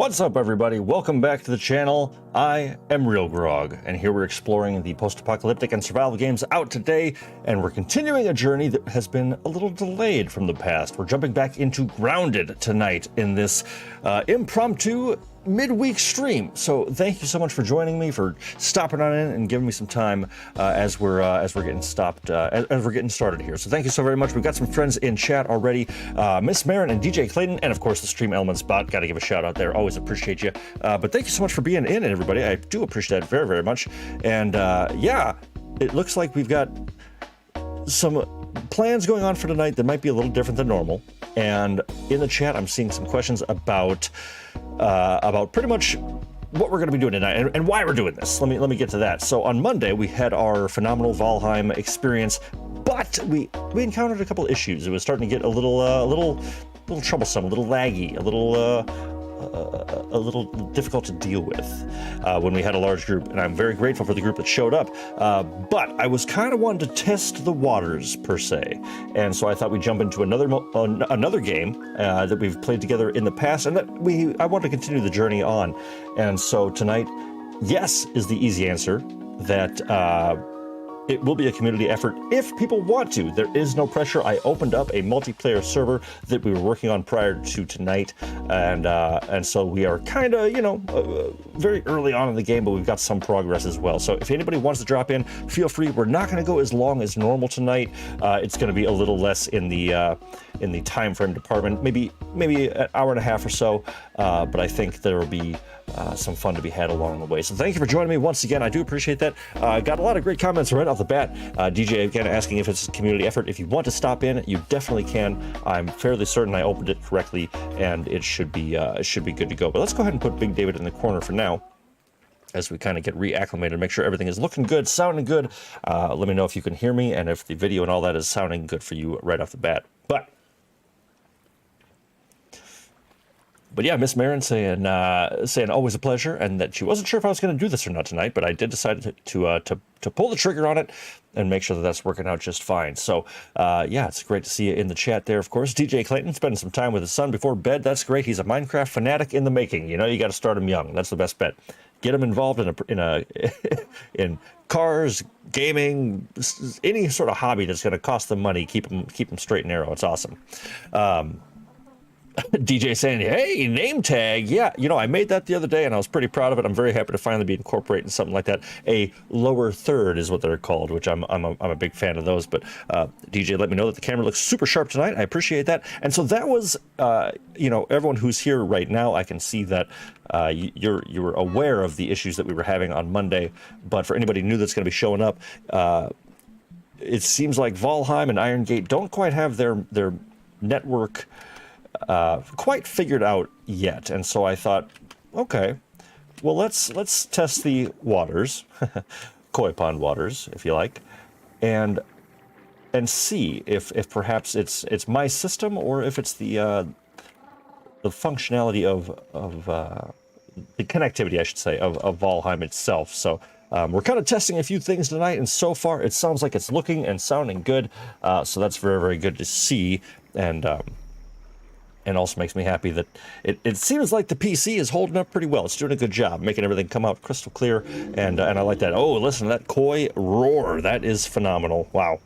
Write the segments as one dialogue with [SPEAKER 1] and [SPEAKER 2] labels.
[SPEAKER 1] What's up, everybody? Welcome back to the channel. I am RealGrogg, and here we're exploring the post-apocalyptic and survival games out today, and we're continuing a journey that has been a little delayed from the past. We're jumping back into Grounded tonight in this impromptu midweek stream. So thank you so much for joining me, for stopping on in and giving me some time as we're getting started here. So thank you so very much. We've got some friends in chat already. Miss Marin and DJ Clayton, and of course the Stream Elements bot. Got to give a shout out there. Always appreciate you. But thank you so much for being in, everybody. I do appreciate that very, very much. And yeah, it looks like we've got some plans going on for tonight that might be a little different than normal. And in the chat, I'm seeing some questions about pretty much what we're going to be doing tonight and why we're doing this. Let me get to that. So on Monday, we had our phenomenal Valheim experience, but we encountered a couple issues. It was starting to get a little troublesome, a little laggy, a little difficult to deal with when we had a large group, and I'm very grateful for the group that showed up. But I was kind of wanting to test the waters per se, and so I thought we'd jump into another game that we've played together in the past, and that I want to continue the journey on. And so tonight, yes is the easy answer. That it will be a community effort if people want to. There is no pressure. I opened up a multiplayer server that we were working on prior to tonight, and so we are kind of, very early on in the game, but we've got some progress as well. So if anybody wants to drop in, feel free. We're not going to go as long as normal tonight. It's going to be a little less in the time frame department, maybe an hour and a half or so. But I think there will be some fun to be had along the way. So thank you for joining me once again. I do appreciate that. Got a lot of great comments right off the bat. DJ again asking if it's a community effort. If you want to stop in, you definitely can. I'm fairly certain I opened it correctly, and it should be good to go. But let's go ahead and put Big David in the corner for now, as we kind of get reacclimated, make sure everything is looking good, sounding good. Let me know if you can hear me and if the video and all that is sounding good for you right off the bat. But yeah, Miss Marin saying always a pleasure, and that she wasn't sure if I was going to do this or not tonight, but I did decide to pull the trigger on it and make sure that that's working out just fine. So yeah, it's great to see you in the chat there. Of course, DJ Clayton spending some time with his son before bed. That's great. He's a Minecraft fanatic in the making. You got to start him young. That's the best bet. Get him involved in cars, gaming, any sort of hobby that's going to cost them money. Keep them straight and narrow. It's awesome. DJ saying, hey, name tag. Yeah, I made that the other day, and I was pretty proud of it. I'm very happy to finally be incorporating something like that. A lower third is what they're called, which I'm a big fan of those. But DJ let me know that the camera looks super sharp tonight. I appreciate that. And so that was, everyone who's here right now, I can see that you were aware of the issues that we were having on Monday. But for anybody new that's going to be showing up, it seems like Valheim and Iron Gate don't quite have their network quite figured out yet, and so I thought, okay, well let's test the waters, koi pond waters, if you like, and see if perhaps it's my system or if it's the functionality of the connectivity, I should say, of Valheim itself. So we're kind of testing a few things tonight, and so far it sounds like it's looking and sounding good. So that's very, very good to see, and also makes me happy that it seems like the PC is holding up pretty well. It's doing a good job, making everything come out crystal clear, and I like that. Oh, listen to that koi roar. That is phenomenal. Wow.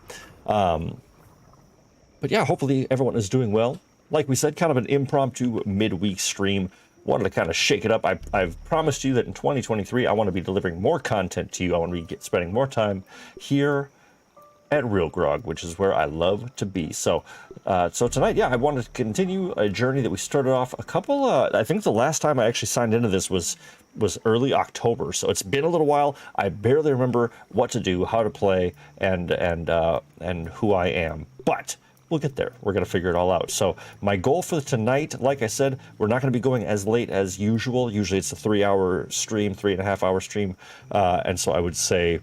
[SPEAKER 1] But yeah, hopefully everyone is doing well. Like we said, kind of an impromptu midweek stream. Wanted to kind of shake it up. I've promised you that in 2023, I want to be delivering more content to you. I want to be spending more time here at RealGrogg, which is where I love to be. So tonight, yeah, I wanted to continue a journey that we started off I think the last time I actually signed into this was early October. So it's been a little while. I barely remember what to do, how to play, and who I am. But we'll get there. We're going to figure it all out. So my goal for tonight, like I said, we're not going to be going as late as usual. Usually it's a 3-hour stream, 3.5-hour stream. And so I would say,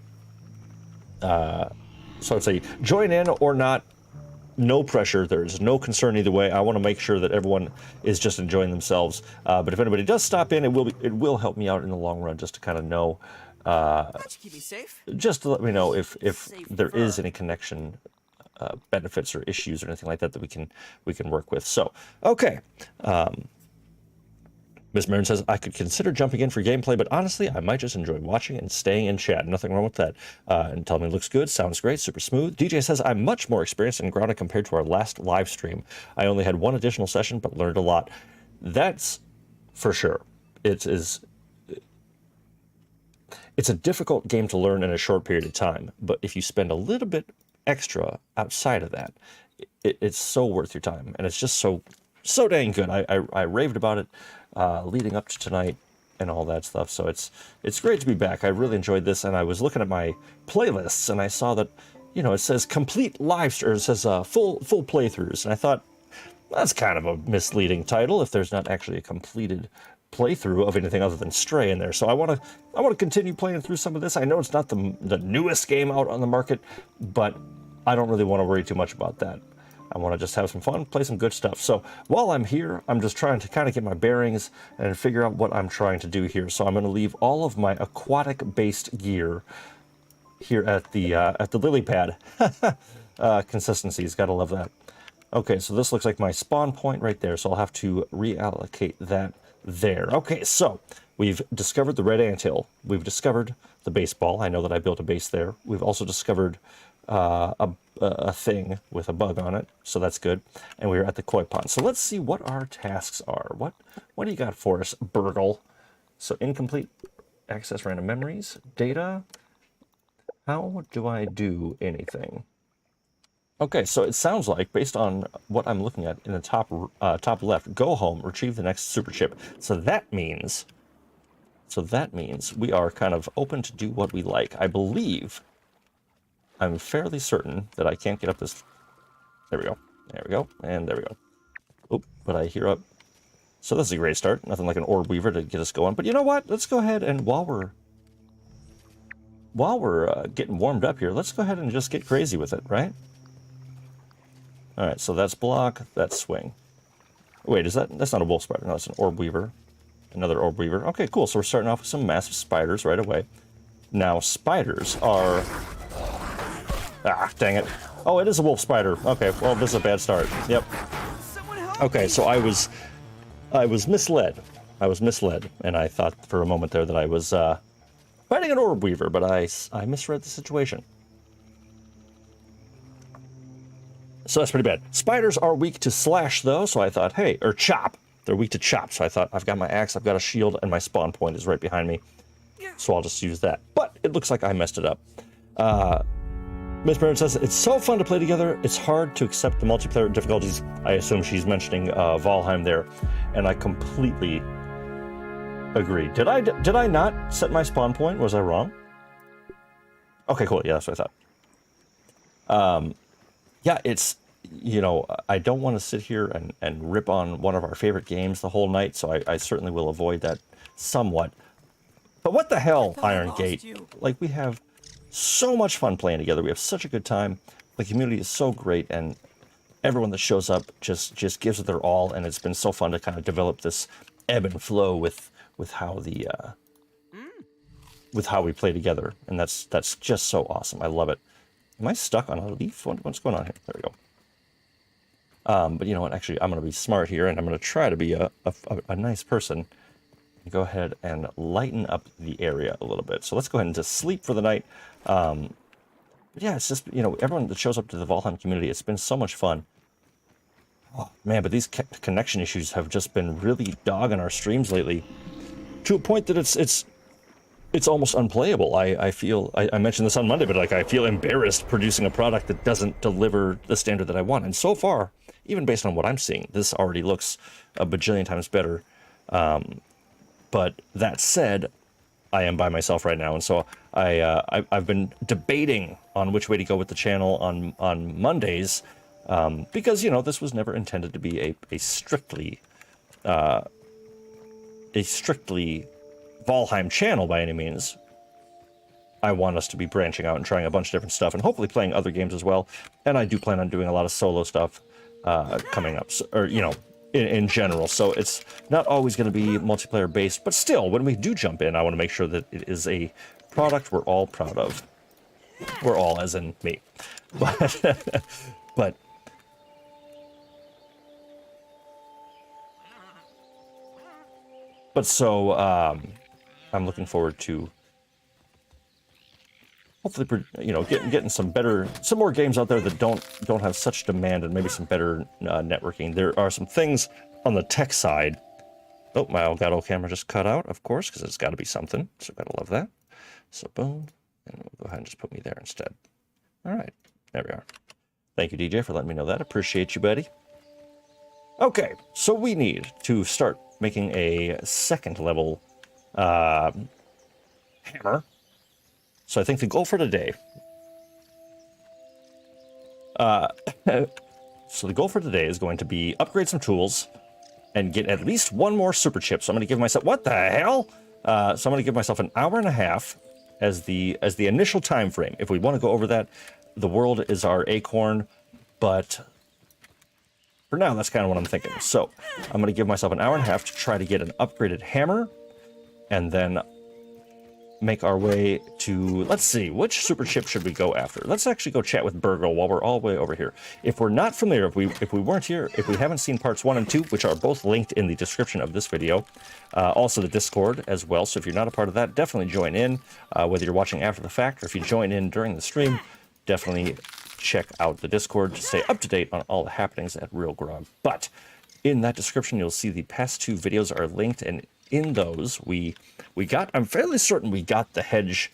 [SPEAKER 1] join in or not, no pressure. There's no concern either way. I want to make sure that everyone is just enjoying themselves. But if anybody does stop in, it will help me out in the long run, just to kind of know.
[SPEAKER 2] Keep me safe.
[SPEAKER 1] Just to let me know if there is any connection benefits or issues or anything like that that we can work with. So okay. Miss Marin says, I could consider jumping in for gameplay, but honestly, I might just enjoy watching and staying in chat. Nothing wrong with that. And tell me it looks good, sounds great, super smooth. DJ says, I'm much more experienced and grounded compared to our last live stream. I only had one additional session, but learned a lot. That's for sure. It's a difficult game to learn in a short period of time, but if you spend a little bit extra outside of that, it's so worth your time, and it's just so dang good. I raved about it leading up to tonight and all that stuff. So it's great to be back. I really enjoyed this, and I was looking at my playlists, and I saw that, you know, it says complete live, or it says full playthroughs, and I thought that's kind of a misleading title if there's not actually a completed playthrough of anything other than Stray in there. So I want to continue playing through some of this. I know it's not the newest game out on the market, but I don't really want to worry too much about that. I want to just have some fun, play some good stuff. So while I'm here, I'm just trying to kind of get my bearings and figure out what I'm trying to do here. So I'm going to leave all of my aquatic-based gear here at the lily pad. Consistencies, gotta love that. Okay, so this looks like my spawn point right there, so I'll have to reallocate that there. Okay, so we've discovered the red anthill. We've discovered the baseball. I know that I built a base there. We've also discovered a thing with a bug on it, so that's good. And we're at the koi pond. So let's see what our tasks are. What do you got for us, Burgle? So incomplete access random memories, data. How do I do anything? Okay, so it sounds like, based on what I'm looking at in the top left, go home, retrieve the next super chip. So that means we are kind of open to do what we like. I believe, I'm fairly certain that I can't get up this. There we go. There we go. And there we go. Oop, but I hear up. So this is a great start. Nothing like an orb weaver to get us going. But you know what? Let's go ahead and while we're getting warmed up here, let's go ahead and just get crazy with it, right? All right, so that's block, that's swing. Wait, that's not a wolf spider. No, that's an orb weaver. Another orb weaver. Okay, cool. So we're starting off with some massive spiders right away. Now, spiders are... Ah, dang it. Oh, it is a wolf spider. Okay, well, this is a bad start. Yep. Okay, so I was misled. I was misled, and I thought for a moment there that I was fighting an orb weaver, but I misread the situation. So that's pretty bad. Spiders are weak to slash, though, so I thought, hey, or chop. They're weak to chop, so I thought, I've got my axe, I've got a shield, and my spawn point is right behind me. So I'll just use that. But it looks like I messed it up. Miss Bird says, it's so fun to play together, it's hard to accept the multiplayer difficulties. I assume she's mentioning Valheim there, and I completely agree. Did I not set my spawn point? Was I wrong? Okay, cool. Yeah, that's what I thought. Yeah, it's, you know, I don't want to sit here and rip on one of our favorite games the whole night, so I certainly will avoid that somewhat. But what the hell, Iron Gate? Like, we have so much fun playing together. We have such a good time. The community is so great, and everyone that shows up just gives it their all, and it's been so fun to kind of develop this ebb and flow with how the with how we play together, and that's just so awesome. I love it. Am I stuck on a leaf? What's going on here? There we go. But you know what? Actually, I'm going to be smart here, and I'm going to try to be a nice person. Go ahead and lighten up the area a little bit. So let's go ahead and just sleep for the night. But yeah, it's just, you know, everyone that shows up to the Valheim community, it's been so much fun. Oh, man, but these connection issues have just been really dogging our streams lately, to a point that it's almost unplayable. I feel, I mentioned this on Monday, but like I feel embarrassed producing a product that doesn't deliver the standard that I want. And so far, even based on what I'm seeing, this already looks a bajillion times better. But that said, I am by myself right now, and so I've been debating on which way to go with the channel on Mondays, because, you know, this was never intended to be a strictly Valheim channel by any means. I want us to be branching out and trying a bunch of different stuff, and hopefully playing other games as well. And I do plan on doing a lot of solo stuff coming up, or, you know, in general. So it's not always going to be multiplayer based, but still, when we do jump in, I want to make sure that it is a product we're all proud of. We're all, as in me. But But so I'm looking forward to hopefully, you know, getting some more games out there that don't have such demand, and maybe some better networking. There are some things on the tech side. Oh, my Elgato camera just cut out, of course, because it's got to be something. So gotta love that. So boom, and we'll go ahead and just put me there instead. All right, there we are. Thank you, DJ, for letting me know that. Appreciate you, buddy. Okay, so we need to start making a second level hammer. So I think the goal for today, is going to be upgrade some tools and get at least one more super chip. So I'm going to give myself, what the hell? So I'm going to give myself an hour and a half as the initial time frame. If we want to go over that, the world is our acorn, but for now, that's kind of what I'm thinking. So I'm going to give myself an hour and a half to try to get an upgraded hammer, and then make our way to, let's see, which super chip should we go after? Let's actually go chat with Burgle while we're all the way over here. If we're not familiar, if we weren't here, if we haven't seen parts 1 and 2, which are both linked in the description of this video, also the Discord as well. So if you're not a part of that, definitely join in, whether you're watching after the fact or if you join in during the stream, definitely check out the Discord to stay up to date on all the happenings at RealGrogg. But in that description, you'll see the past 2 videos are linked, and in those, I'm fairly certain we got the hedge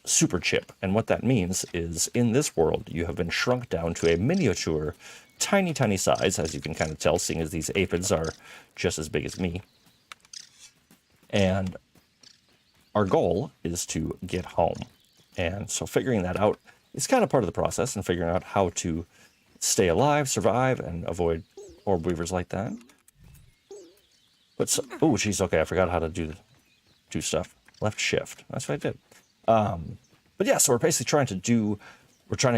[SPEAKER 1] super chip. And what that means is, in this world, you have been shrunk down to a miniature, tiny, tiny size, as you can kind of tell, seeing as these aphids are just as big as me. And our goal is to get home. And so figuring that out is kind of part of the process, and figuring out how to stay alive, survive, and avoid orb weavers like that. But so, oh, geez, okay, I forgot how to do stuff. Left shift. That's what I did. But yeah, so we're basically trying to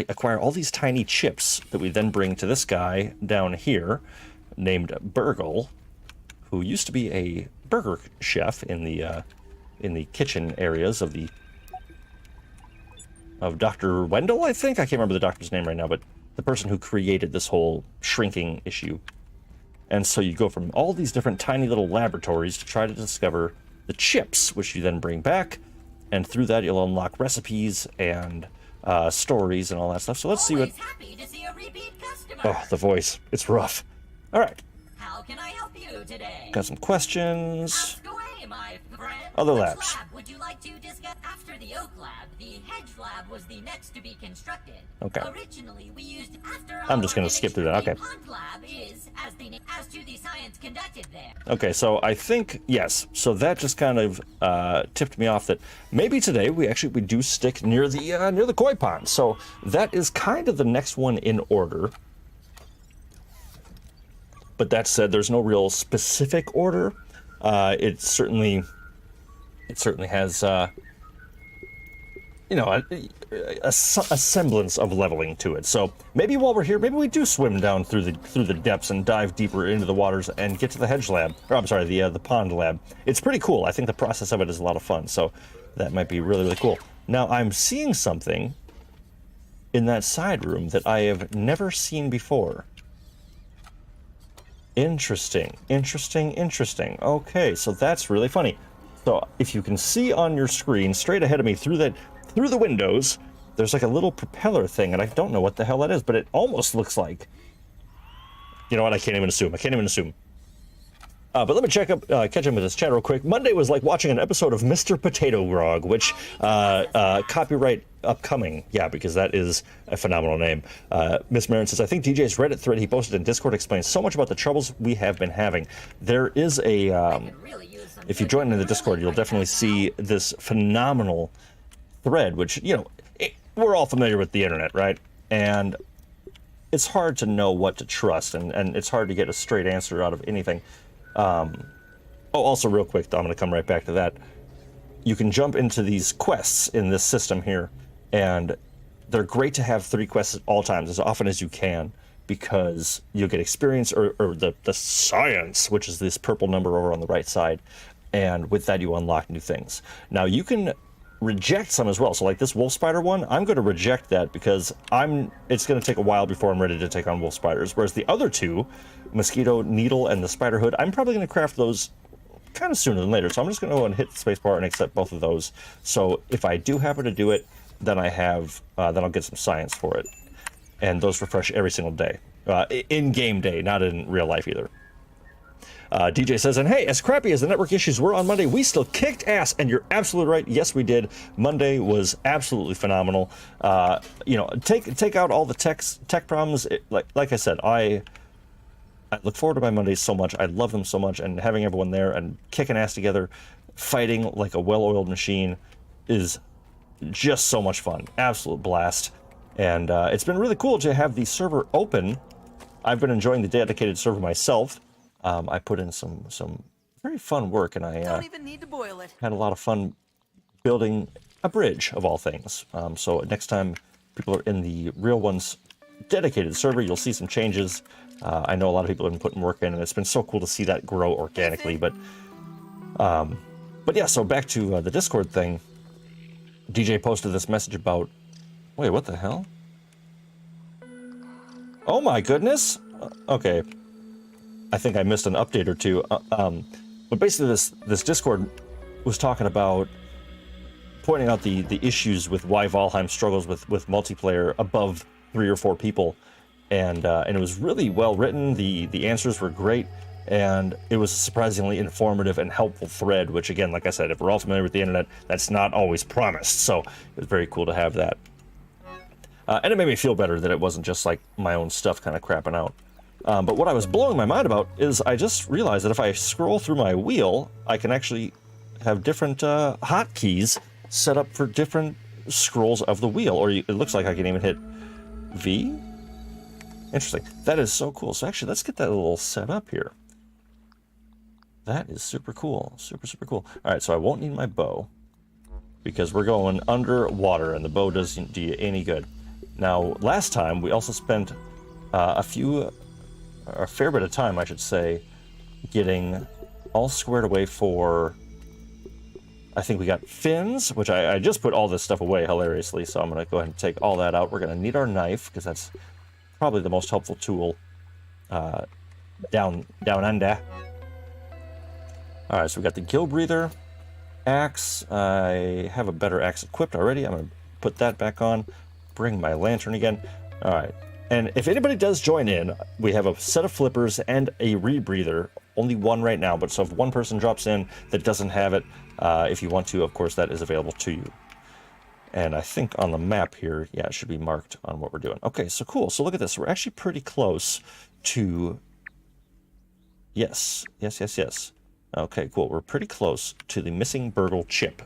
[SPEAKER 1] acquire all these tiny chips that we then bring to this guy down here, named Burgle, who used to be a burger chef in the kitchen areas of Dr. Wendell, I think. I can't remember the doctor's name right now, but the person who created this whole shrinking issue. And so you go from all these different tiny little laboratories to try to discover the chips, which you then bring back. And through that, you'll unlock recipes and stories and all that stuff. So let's see what...
[SPEAKER 3] Happy to see a repeat customer.
[SPEAKER 1] Oh, the voice. It's rough. All right.
[SPEAKER 3] How can I help you today?
[SPEAKER 1] Got some questions.
[SPEAKER 3] Ask away, my friend.
[SPEAKER 1] Other
[SPEAKER 3] Which
[SPEAKER 1] labs.
[SPEAKER 3] lab would you like to discuss? After the oak lab, the hedge lab was the next to be constructed.
[SPEAKER 1] Okay.
[SPEAKER 3] Originally, we used after
[SPEAKER 1] I'm just going to skip through that. Okay.
[SPEAKER 3] Pond lab is as to the science conducted there.
[SPEAKER 1] Okay, so I think, yes. So that just kind of tipped me off that maybe today we do stick near the koi pond. So that is kind of the next one in order. But that said, there's no real specific order. It certainly has, you know, a semblance of leveling to it. So maybe while we're here, maybe we do swim down through the depths and dive deeper into the waters and get to the hedge lab. Or I'm sorry, the pond lab. It's pretty cool. I think the process of it is a lot of fun. So that might be really, really cool. Now I'm seeing something in that side room that I have never seen before. Interesting, interesting, interesting. Okay, so that's really funny. So if you can see on your screen straight ahead of me through the windows, there's like a little propeller thing, and I don't know what the hell that is, but it almost looks like... You know what? I can't even assume. But let me catch up with this chat real quick. Monday was like watching an episode of Mr. Potato Grog, which copyright upcoming. Yeah, because that is a phenomenal name. Miss Marin says, I think DJ's Reddit thread he posted in Discord explains so much about the troubles we have been having. There is a... if you join in the Discord, you'll definitely see this phenomenal thread, which, you know, we're all familiar with the internet, right? And it's hard to know what to trust, and it's hard to get a straight answer out of anything. Also real quick, though, I'm going to come right back to that. You can jump into these quests in this system here, and they're great to have 3 quests at all times, as often as you can, because you'll get experience, or the science, which is this purple number over on the right side, and with that you unlock new things. Now you can reject some as well, so like this wolf spider one, I'm going to reject that because it's going to take a while before I'm ready to take on wolf spiders, whereas the other 2, mosquito needle and the spider hood, I'm probably going to craft those kind of sooner than later. So I'm just going to go and hit the spacebar and accept both of those. So if I do happen to do it, then I have, then I'll get some science for it. And those refresh every single day. In game day, not in real life either. DJ says, and hey, as crappy as the network issues were on Monday, we still kicked ass. And you're absolutely right. Yes, we did. Monday was absolutely phenomenal. You know, take out all the tech problems. Like I said, I look forward to my Mondays so much. I love them so much. And having everyone there and kicking ass together, fighting like a well-oiled machine is just so much fun. Absolute blast. And it's been really cool to have the server open. I've been enjoying the dedicated server myself. I put in some very fun work, and I
[SPEAKER 2] Don't even need to boil it.
[SPEAKER 1] had a lot of fun building a bridge of all things. So next time people are in the Real Ones dedicated server, you'll see some changes. I know a lot of people have been putting work in, and it's been so cool to see that grow organically. But yeah, so back to the Discord thing. DJ posted this message about, wait, what the hell? Oh my goodness. Okay. I think I missed an update or two. But basically this Discord was talking about pointing out the issues with why Valheim struggles with multiplayer above 3 or 4 people. And it was really well written. The answers were great. And it was a surprisingly informative and helpful thread, which again, like I said, if we're all familiar with the internet, that's not always promised. So it was very cool to have that. And it made me feel better that it wasn't just like my own stuff kind of crapping out. But what I was blowing my mind about is I just realized that if I scroll through my wheel, I can actually have different hotkeys set up for different scrolls of the wheel. Or it looks like I can even hit V. Interesting. That is so cool. So actually, let's get that little set up here. That is super cool. Super, super cool. All right, so I won't need my bow because we're going underwater and the bow doesn't do you any good. Now, last time we also spent a fair bit of time, I should say, getting all squared away for, I think we got fins, which I just put all this stuff away hilariously, so I'm going to go ahead and take all that out. We're going to need our knife, because that's probably the most helpful tool down under. Alright, so we got the gill breather, axe. I have a better axe equipped already. I'm going to put that back on, bring my lantern again. Alright. And if anybody does join in, we have a set of flippers and a rebreather. Only one right now, but so if one person drops in that doesn't have it, if you want to, of course, that is available to you. And I think on the map here, yeah, it should be marked on what we're doing. Okay, so cool. So look at this. We're actually pretty close to... Yes. Okay, cool. We're pretty close to the missing burgle chip.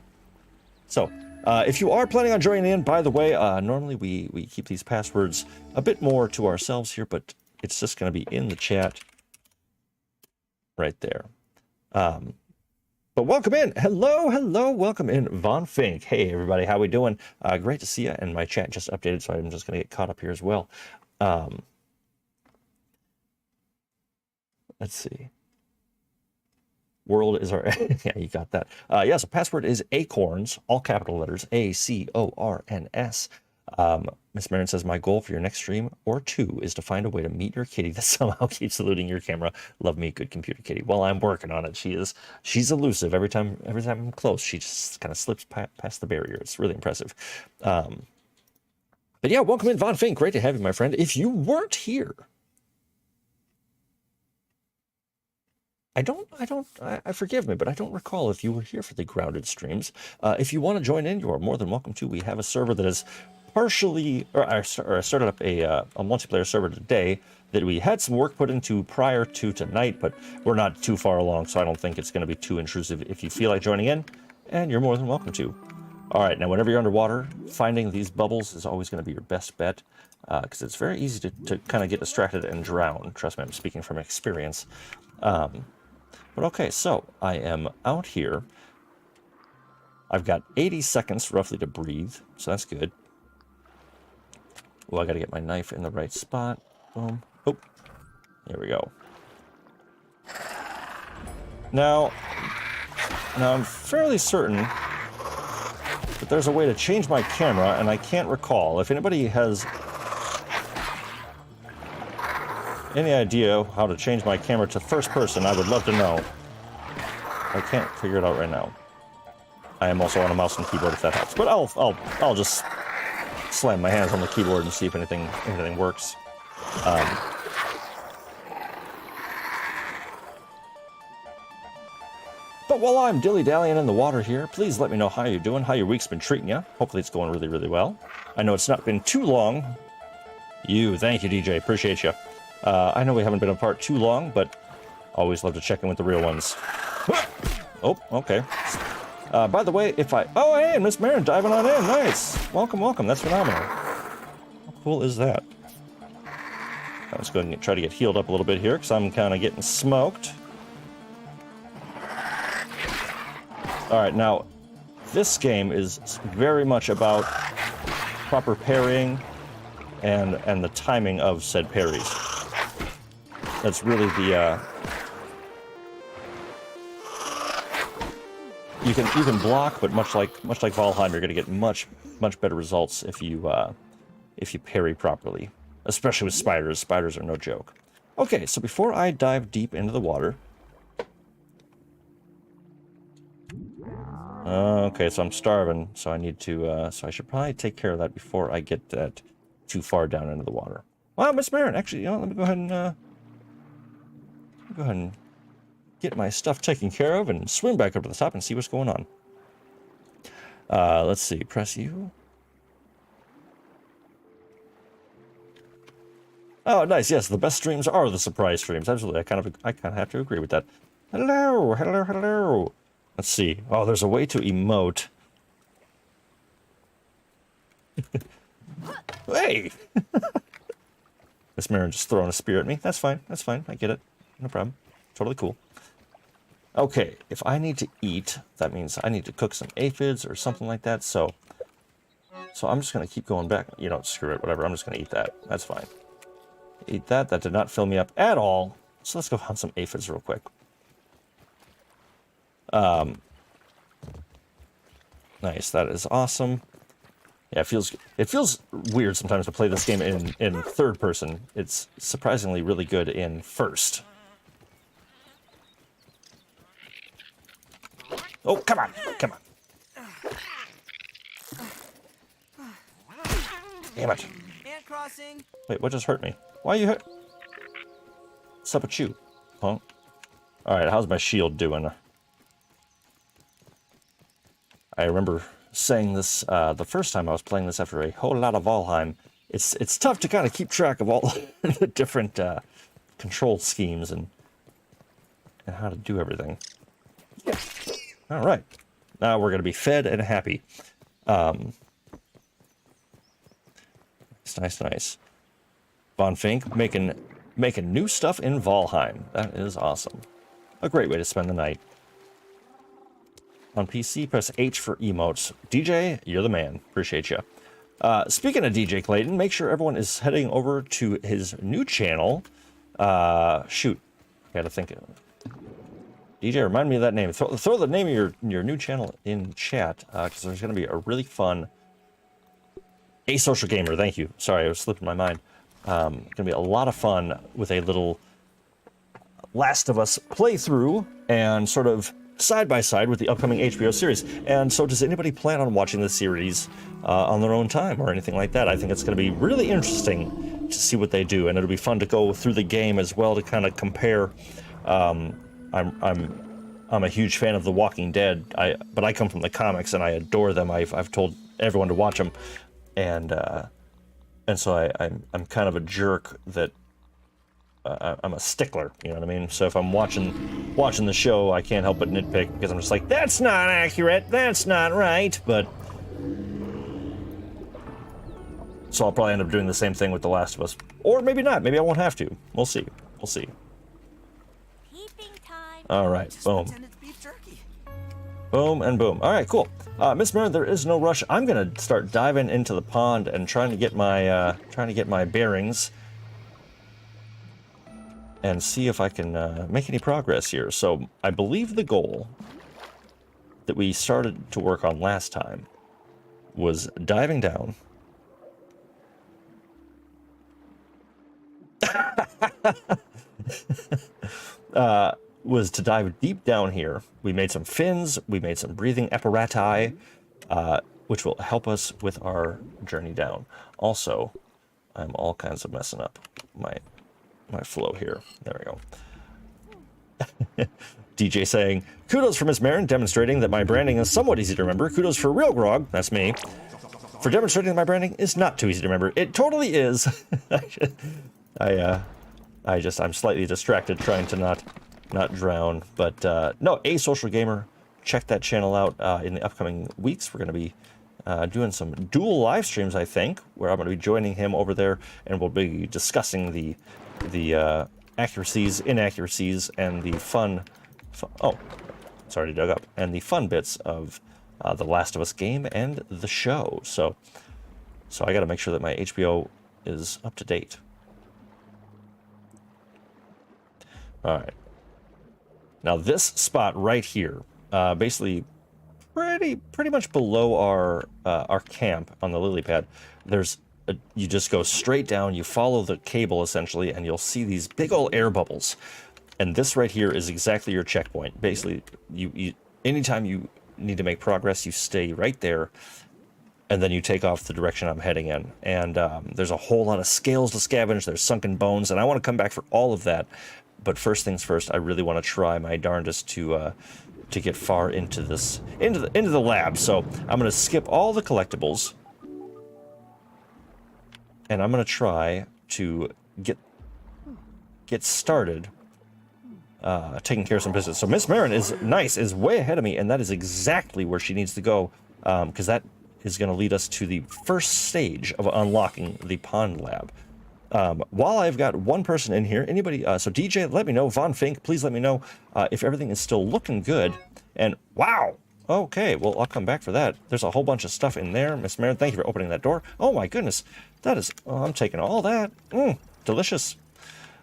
[SPEAKER 1] So... if you are planning on joining in, by the way, normally we keep these passwords a bit more to ourselves here, but it's just going to be in the chat right there. But welcome in. Hello. Welcome in, Von Fink. Hey, everybody. How we doing? Great to see you. And my chat just updated, so I'm just going to get caught up here as well. Let's see. World is our... yeah, you got that. Yeah, so password is acorns, all capital letters, ACORNS. Miss Marin says, my goal for your next stream or 2 is to find a way to meet your kitty that somehow keeps eluding your camera. Love me, good computer kitty. Well, I'm working on it. She's elusive. Every time I'm close, she just kind of slips past the barrier. It's really impressive. But yeah, welcome in, Von Fink. Great to have you, my friend. If you weren't here... I forgive me, but I don't recall if you were here for the grounded streams. If you want to join in, you are more than welcome to. We have a server that is partially, I started up a multiplayer server today that we had some work put into prior to tonight, but we're not too far along, so I don't think it's going to be too intrusive. If you feel like joining in, and you're more than welcome to. All right, now whenever you're underwater, finding these bubbles is always going to be your best bet, because it's very easy to kind of get distracted and drown. Trust me, I'm speaking from experience. But okay, so I am out here. I've got 80 seconds roughly to breathe, so that's good. Well, I got to get my knife in the right spot. Boom. Oh, here we go. Now I'm fairly certain that there's a way to change my camera, and I can't recall. If anybody has any idea how to change my camera to first person, I would love to know. I can't figure it out right now. I am also on a mouse and keyboard if that helps. But I'll just slam my hands on the keyboard and see if anything works. But while I'm dilly-dallying in the water here, please let me know how you're doing, how your week's been treating you. Hopefully it's going really, really well. I know it's not been too long. Thank you, DJ. Appreciate you. I know we haven't been apart too long, but always love to check in with the real ones. Oh, okay. By the way, oh, hey, Miss Marin diving on in. Nice. Welcome, welcome. That's phenomenal. How cool is that? Let's go ahead and try to get healed up a little bit here, because I'm kind of getting smoked. All right, now, this game is very much about proper parrying and the timing of said parries. That's really the you can block, but much like Valheim, you're going to get much better results if you parry properly, especially with spiders. Spiders are no joke. Okay, so before I dive deep into the water. Okay, so I'm starving, so I need to, so I should probably take care of that before I get that too far down into the water. Well, Miss Marin, actually, you know, let me go ahead and get my stuff taken care of and swim back up to the top and see what's going on. Let's see, press U. Oh, nice, yes, the best streams are the surprise streams. Absolutely, I kind of have to agree with that. Hello, hello, hello. Let's see. Oh, there's a way to emote. Hey! Miss Marin just throwing a spear at me. That's fine. That's fine. I get it. No problem. Totally cool. Okay, if I need to eat, that means I need to cook some aphids or something like that. So I'm just going to keep going back. You know, screw it. Whatever. I'm just going to eat that. That's fine. Eat that. That did not fill me up at all. So let's go hunt some aphids real quick. Nice, that is awesome. Yeah, it feels weird sometimes to play this game in third person. It's surprisingly really good in first. Oh, come on, come on. Damn it.
[SPEAKER 2] And crossing.
[SPEAKER 1] Wait, what just hurt me? Why you hurt? What's up with you, punk? Alright, how's my shield doing? I remember saying this the first time I was playing this after a whole lot of Valheim. It's tough to kind of keep track of all the different control schemes and how to do everything. Yeah. All right. Now we're going to be fed and happy. Nice, nice. Von Fink making new stuff in Valheim. That is awesome. A great way to spend the night. On PC, press H for emotes. DJ, you're the man. Appreciate you. Speaking of DJ Clayton, make sure everyone is heading over to his new channel. Shoot. Gotta think. DJ, remind me of that name. Throw the name of your new channel in chat, because there's going to be a really fun... Asocial Gamer, thank you. Sorry, I was slipping my mind. Going to be a lot of fun with a little Last of Us playthrough and sort of side by side with the upcoming HBO series. And so does anybody plan on watching the series on their own time or anything like that? I think it's going to be really interesting to see what they do, and it'll be fun to go through the game as well to kind of compare. I'm a huge fan of The Walking Dead, but I come from the comics and I adore them. I've told everyone to watch them, and so I'm kind of a jerk that I'm a stickler, you know what I mean? So if I'm watching the show, I can't help but nitpick because I'm just like, that's not accurate, that's not right, but... So I'll probably end up doing the same thing with The Last of Us. Or maybe not, maybe I won't have to. We'll see, we'll see. Alright, boom. Boom and boom. Alright, cool. Miss Marin, there is no rush. I'm gonna start diving into the pond and trying to get my bearings. And see if I can make any progress here. So I believe the goal that we started to work on last time was diving down. was to dive deep down here. We made some fins, we made some breathing apparati, which will help us with our journey down. Also, I'm all kinds of messing up my flow here. There we go. DJ saying, kudos for Miss Marin demonstrating that my branding is somewhat easy to remember. Kudos for RealGrogg, that's me, for demonstrating that my branding is not too easy to remember. It totally is. I'm slightly distracted trying to not drown. But no, A Social Gamer, check that channel out in the upcoming weeks. We're going to be doing some dual live streams, I think, where I'm going to be joining him over there, and we'll be discussing the accuracies, inaccuracies, and the fun. Oh, it's already dug up. And the fun bits of the Last of Us game and the show. So I got to make sure that my HBO is up to date. All right. Now this spot right here, basically pretty much below our camp on the lily pad, you just go straight down, you follow the cable essentially, and you'll see these big old air bubbles. And this right here is exactly your checkpoint. Basically, you anytime you need to make progress, you stay right there, and then you take off the direction I'm heading in. And there's a whole lot of scales to scavenge. There's sunken bones, and I want to come back for all of that. But first things first, I really want to try my darndest to get far into the lab. So I'm going to skip all the collectibles, and I'm going to try to get started taking care of some business. So Miss Marin is way ahead of me, and that is exactly where she needs to go, because that is going to lead us to the first stage of unlocking the pond lab. While I've got one person in here, anybody, so DJ, let me know, Von Fink, please let me know if everything is still looking good. And wow, okay, well, I'll come back for that. There's a whole bunch of stuff in there. Miss Marin, thank you for opening that door. Oh my goodness, that is, I'm taking all that. Delicious.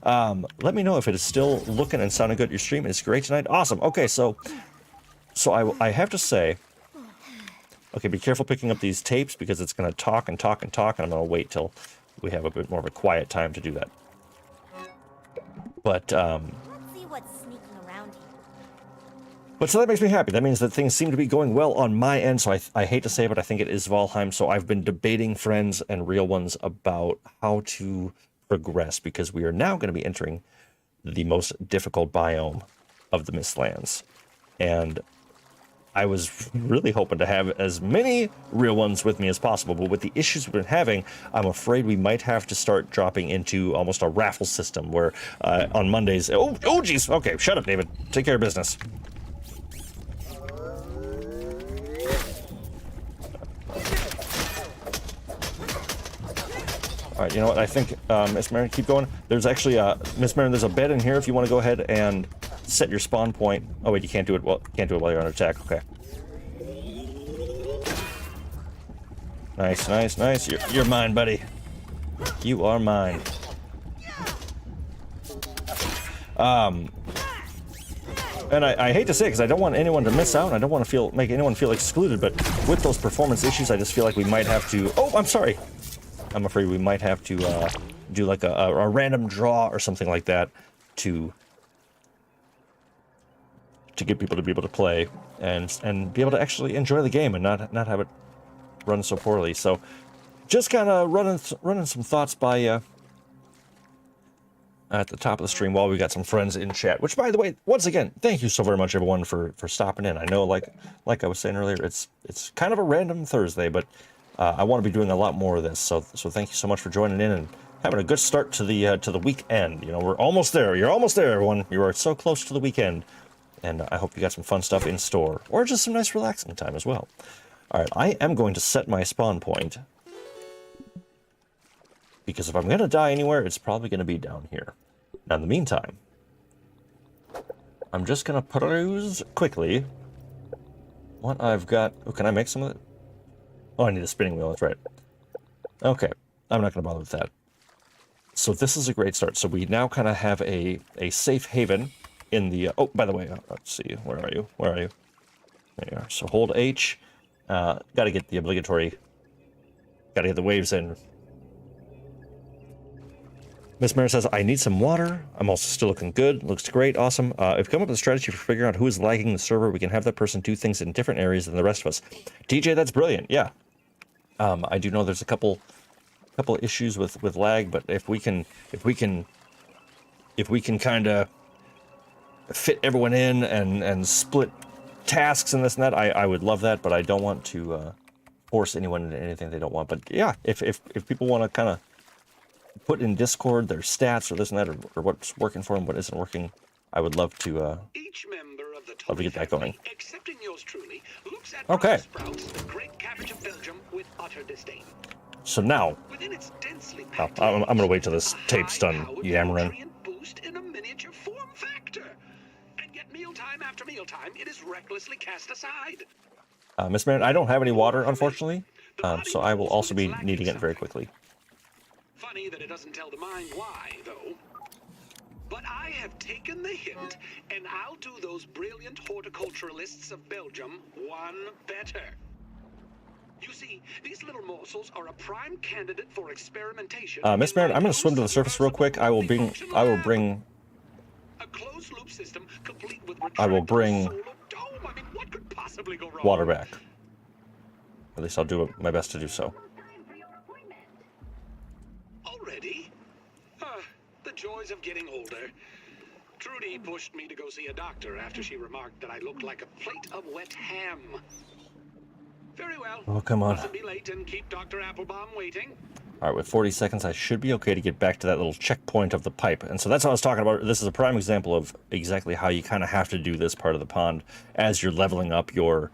[SPEAKER 1] Let me know if it is still looking and sounding good. Your stream is great tonight. Awesome. Okay, so I have to say, okay, be careful picking up these tapes because it's going to talk and talk and talk, and I'm going to wait till we have a bit more of a quiet time to do that. But
[SPEAKER 4] Let's see what's sneaking around here.
[SPEAKER 1] But so that makes me happy. That means that things seem to be going well on my end. So I hate to say it, but I think it is Valheim. So I've been debating, friends and real ones, about how to progress, because we are now going to be entering the most difficult biome of the Mistlands. And I was really hoping to have as many real ones with me as possible, but with the issues we've been having, I'm afraid we might have to start dropping into almost a raffle system where on Mondays, oh geez, okay, shut up, David, take care of business. All right, you know what, I think, Miss Marin, keep going. There's actually, Miss Marin, there's a bed in here if you want to go ahead and set your spawn point. Oh wait, you can't do it while you're under attack. Okay. Nice, nice, nice. You're mine, buddy. You are mine. And I hate to say it because I don't want anyone to miss out. I don't want to make anyone feel excluded. But with those performance issues, I just feel like we might have to. Oh, I'm sorry. I'm afraid we might have to do like a random draw or something like that to get people to be able to play and be able to actually enjoy the game and not have it run so poorly. So just kind of running some thoughts by you at the top of the stream while we got some friends in chat, which, by the way, once again, thank you so very much, everyone, for stopping in. I know, like I was saying earlier, it's kind of a random Thursday, but I want to be doing a lot more of this. So thank you so much for joining in and having a good start to the weekend. You know, we're almost there. You're almost there, everyone. You are so close to the weekend. And I hope you got some fun stuff in store, or just some nice relaxing time as well. All right, I am going to set my spawn point, because if I'm going to die anywhere, it's probably going to be down here. Now, in the meantime, I'm just going to peruse quickly what I've got. Oh, can I make some of it? Oh, I need a spinning wheel, that's right. Okay, I'm not going to bother with that. So this is a great start. So we now kind of have a safe haven in the... oh, by the way, let's see. Where are you? Where are you? There you are. So hold H. Got to get the obligatory... got to get the waves in. Miss Mary says, I need some water. I'm also still looking good. Looks great. Awesome. If you come up with a strategy for figuring out who is lagging the server, we can have that person do things in different areas than the rest of us. DJ, that's brilliant. Yeah. I do know there's a couple issues with lag, but if we can kind of fit everyone in and split tasks and this and that, I would love that, but I don't want to force anyone into anything they don't want. But yeah, if people want to kind of put in Discord their stats or this and that, or what's working for them, what isn't working, I would love to
[SPEAKER 5] Each member of the
[SPEAKER 1] love to get that going.
[SPEAKER 5] excepting yours truly, looks at
[SPEAKER 1] Okay.
[SPEAKER 5] Brussels sprouts, the great cabbage of Belgium, with utter disdain.
[SPEAKER 1] So now,
[SPEAKER 5] Within its densely
[SPEAKER 1] oh,
[SPEAKER 5] packed
[SPEAKER 1] I'm gonna wait till this tape's done
[SPEAKER 5] high-powered
[SPEAKER 1] yammering.
[SPEAKER 5] nutrient boost in a miniature form factor. And yet mealtime after mealtime, it is recklessly cast aside.
[SPEAKER 1] Miss Marin, I don't have any water, unfortunately, so I will also be needing it very quickly.
[SPEAKER 5] Funny that it doesn't tell the mind why, though. But I have taken the hint, and I'll do those brilliant horticulturalists of Belgium one better. You see, these little morsels are a prime candidate for experimentation.
[SPEAKER 1] Miss Marin, I'm gonna swim to the surface real quick. I will bring
[SPEAKER 5] a closed loop system complete with
[SPEAKER 1] I will bring
[SPEAKER 5] solar dome. I mean, what could possibly go wrong?
[SPEAKER 1] water back. At least I'll do my best to do so.
[SPEAKER 5] Already? The joys of getting older. Trudy pushed me to go see a doctor after she remarked that I looked like a plate of wet ham. Very well.
[SPEAKER 1] Oh, come on.
[SPEAKER 5] Mustn't be late and keep Dr. Applebaum waiting.
[SPEAKER 1] All right, with 40 seconds, I should be okay to get back to that little checkpoint of the pipe. And so that's what I was talking about. This is a prime example of exactly how you kind of have to do this part of the pond as you're leveling up your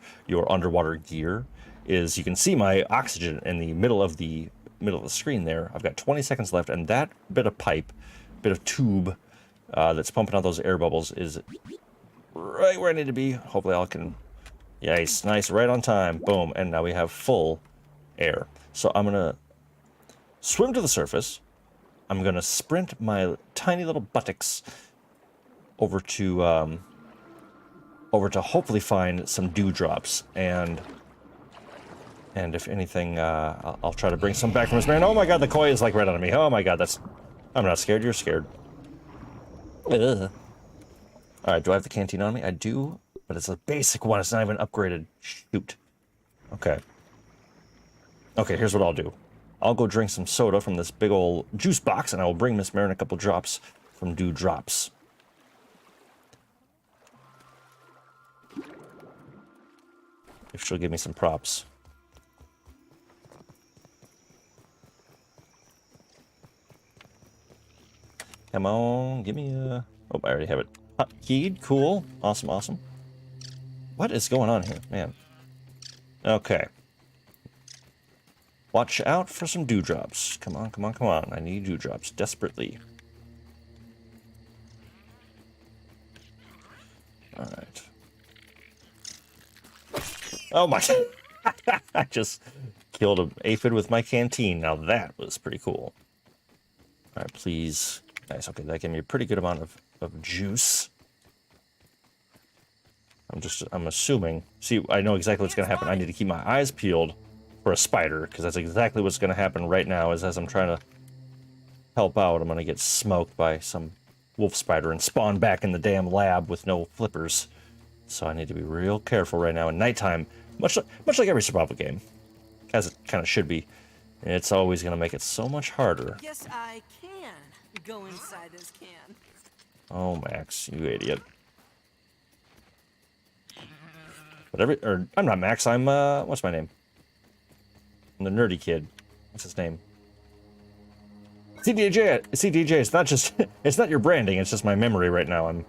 [SPEAKER 1] underwater gear. Is you can see my oxygen in the middle of the screen there. I've got 20 seconds left, and that bit of pipe, bit of tube that's pumping out those air bubbles is right where I need to be. Hopefully I can... Yes, nice, right on time. Boom, and now we have full air. So I'm gonna swim to the surface. I'm gonna sprint my tiny little buttocks over to hopefully find some dewdrops, and if anything, I'll try to bring some back from this man. Oh my god, the koi is like right on me. Oh my god, that's... I'm not scared, you're scared. Ugh. Alright, do I have the canteen on me? I do, but it's a basic one. It's not even upgraded. Shoot. Okay. Okay, here's what I'll do. I'll go drink some soda from this big old juice box, and I will bring Miss Marin a couple drops from Dewdrops. If she'll give me some props. Come on, give me a... Oh, I already have it. Keyed, cool. Awesome, awesome. What is going on here, man? Okay. Watch out for some dewdrops. Come on, come on, come on. I need dewdrops desperately. Alright. Oh my... I just killed an aphid with my canteen. Now that was pretty cool. Alright, please... Nice, okay, that gave me a pretty good amount of juice. I'm assuming... See, I know exactly what's going to happen. I need to keep my eyes peeled for a spider, because that's exactly what's going to happen right now, is as I'm trying to help out, I'm going to get smoked by some wolf spider and spawn back in the damn lab with no flippers. So I need to be real careful right now. In nighttime, much like every survival game, as it kind of should be, it's always going to make it so much harder.
[SPEAKER 2] Yes, I can go inside this can.
[SPEAKER 1] Oh, Max, you idiot. But I'm not Max, I'm, what's my name? I'm the nerdy kid. What's his name? CDJ, it's not just, it's not your branding, it's just my memory right now. I'm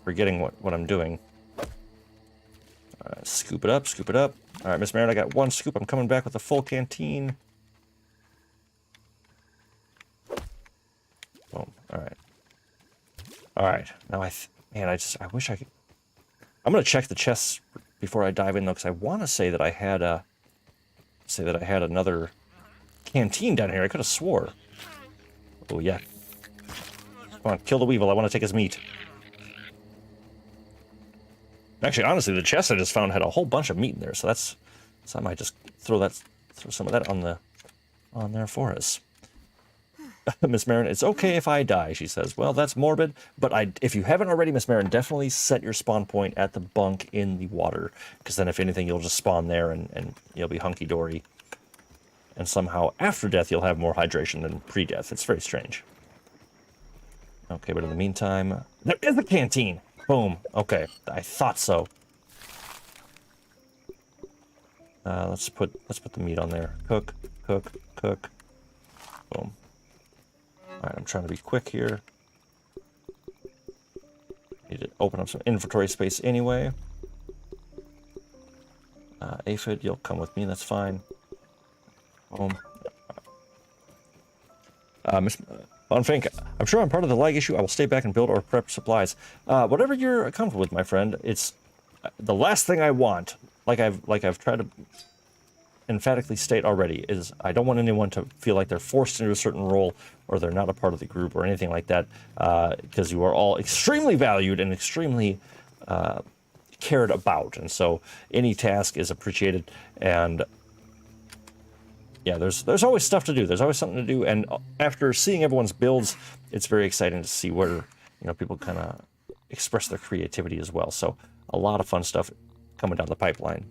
[SPEAKER 1] forgetting what I'm doing. Scoop it up, scoop it up. All right, Miss Marin, I got one scoop. I'm coming back with a full canteen. Boom. All right. All right. Now I wish I could. I'm gonna check the chests before I dive in though, because I want to say that I had another canteen down here. I could have swore. Oh yeah. Come on, kill the weevil. I want to take his meat. Actually, honestly, the chest I just found had a whole bunch of meat in there, so I might just throw some of that on there for us. Miss Marin, it's okay if I die, she says. Well, that's morbid, but if you haven't already, Miss Marin, definitely set your spawn point at the bunk in the water, because then if anything, you'll just spawn there and you'll be hunky-dory. And somehow, after death, you'll have more hydration than pre-death. It's very strange. Okay, but in the meantime, there is a canteen! Boom. Okay, I thought so. Let's put the meat on there. Cook, cook, cook. Boom. Alright, I'm trying to be quick here. Need to open up some inventory space anyway. Aphid, you'll come with me, that's fine. Boom. Miss Bonfink, I'm sure I'm part of the lag issue. I will stay back and build or prep supplies. Whatever you're comfortable with, my friend. It's the last thing I want, like I've tried to emphatically state already, is I don't want anyone to feel like they're forced into a certain role or they're not a part of the group or anything like that, because you are all extremely valued and extremely cared about, and so any task is appreciated. And yeah, there's always stuff to do. There's always something to do, and after seeing everyone's builds, it's very exciting to see where people kind of express their creativity as well. So a lot of fun stuff coming down the pipeline.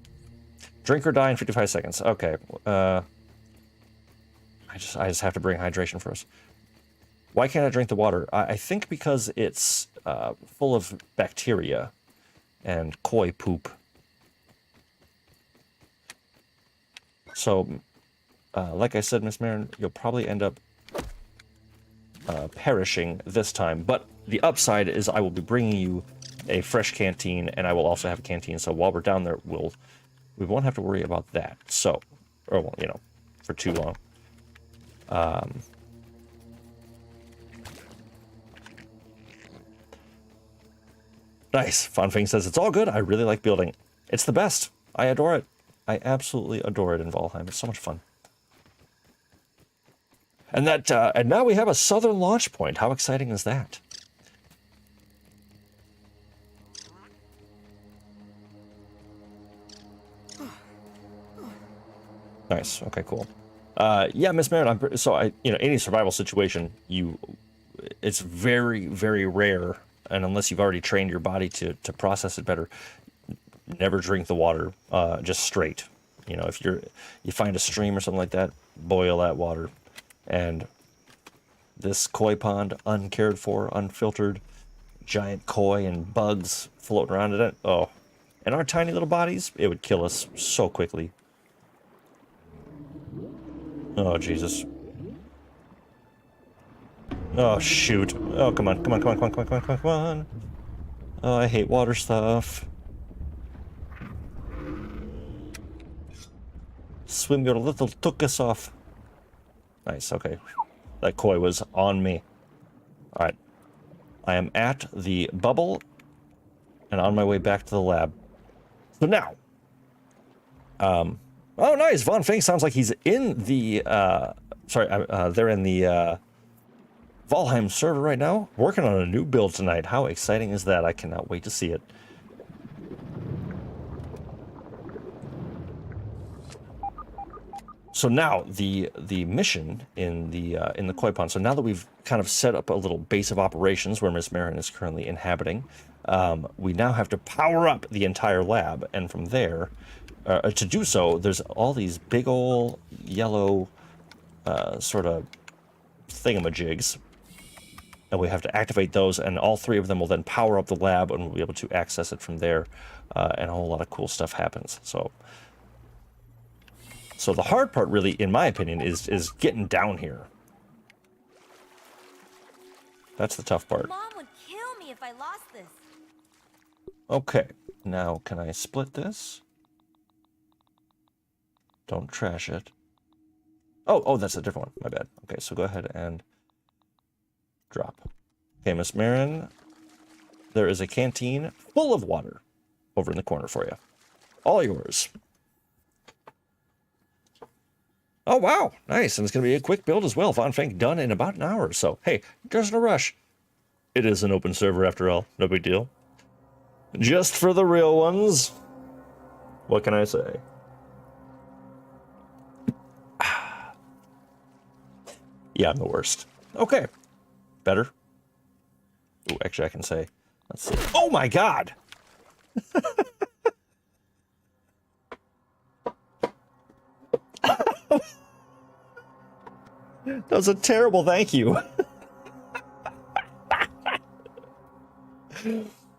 [SPEAKER 1] Drink or die in 55 seconds. Okay. I just have to bring hydration first. Why can't I drink the water? I think because it's full of bacteria and koi poop. So, like I said, Miss Marin, you'll probably end up perishing this time. But the upside is I will be bringing you a fresh canteen, and I will also have a canteen. So while we're down there, we won't have to worry about that. So, or well, for too long. Nice. Fonfing says, it's all good. I really like building. It's the best. I adore it. I absolutely adore it in Valheim. It's so much fun. And and now we have a southern launch point. How exciting is that? Nice. Okay, cool. Yeah, Miss Marin, any survival situation, it's very, very rare, and unless you've already trained your body to process it better, never drink the water just straight. If you find a stream or something like that, boil that water. And this koi pond, uncared for, unfiltered, giant koi and bugs floating around in it. Oh, and our tiny little bodies, it would kill us so quickly. Oh, Jesus. Oh, shoot. Oh, come on, come on, come on, come on, come on, come on, come on, come on. Oh, I hate water stuff. Swim your little took us off. Nice, okay. That koi was on me. Alright. I am at the bubble and on my way back to the lab. So now, oh, nice. Von Fink sounds like he's in the, they're in the Valheim server right now, working on a new build tonight. How exciting is that? I cannot wait to see it. So now the mission in the koi pond. So now that we've kind of set up a little base of operations where Miss Marin is currently inhabiting, we now have to power up the entire lab, and from there, to do so, there's all these big ol' yellow sort of thingamajigs, and we have to activate those, and all three of them will then power up the lab, and we'll be able to access it from there, and a whole lot of cool stuff happens. So the hard part, really, in my opinion, is getting down here. That's the tough part.
[SPEAKER 4] Mom would kill me if I lost this.
[SPEAKER 1] Okay, now can I split this? Don't trash it. Oh, that's a different one. My bad. Okay, so go ahead and drop. Okay, Miss Marin, there is a canteen full of water over in the corner for you. All yours. Oh, wow. Nice. And it's going to be a quick build as well. Von Fink done in about an hour or so. Hey, there's no rush. It is an open server after all. No big deal. Just for the real ones. What can I say? Yeah, I'm the worst. Okay. Better. Ooh, actually, I can say, let's see. Oh my god! That was a terrible thank you.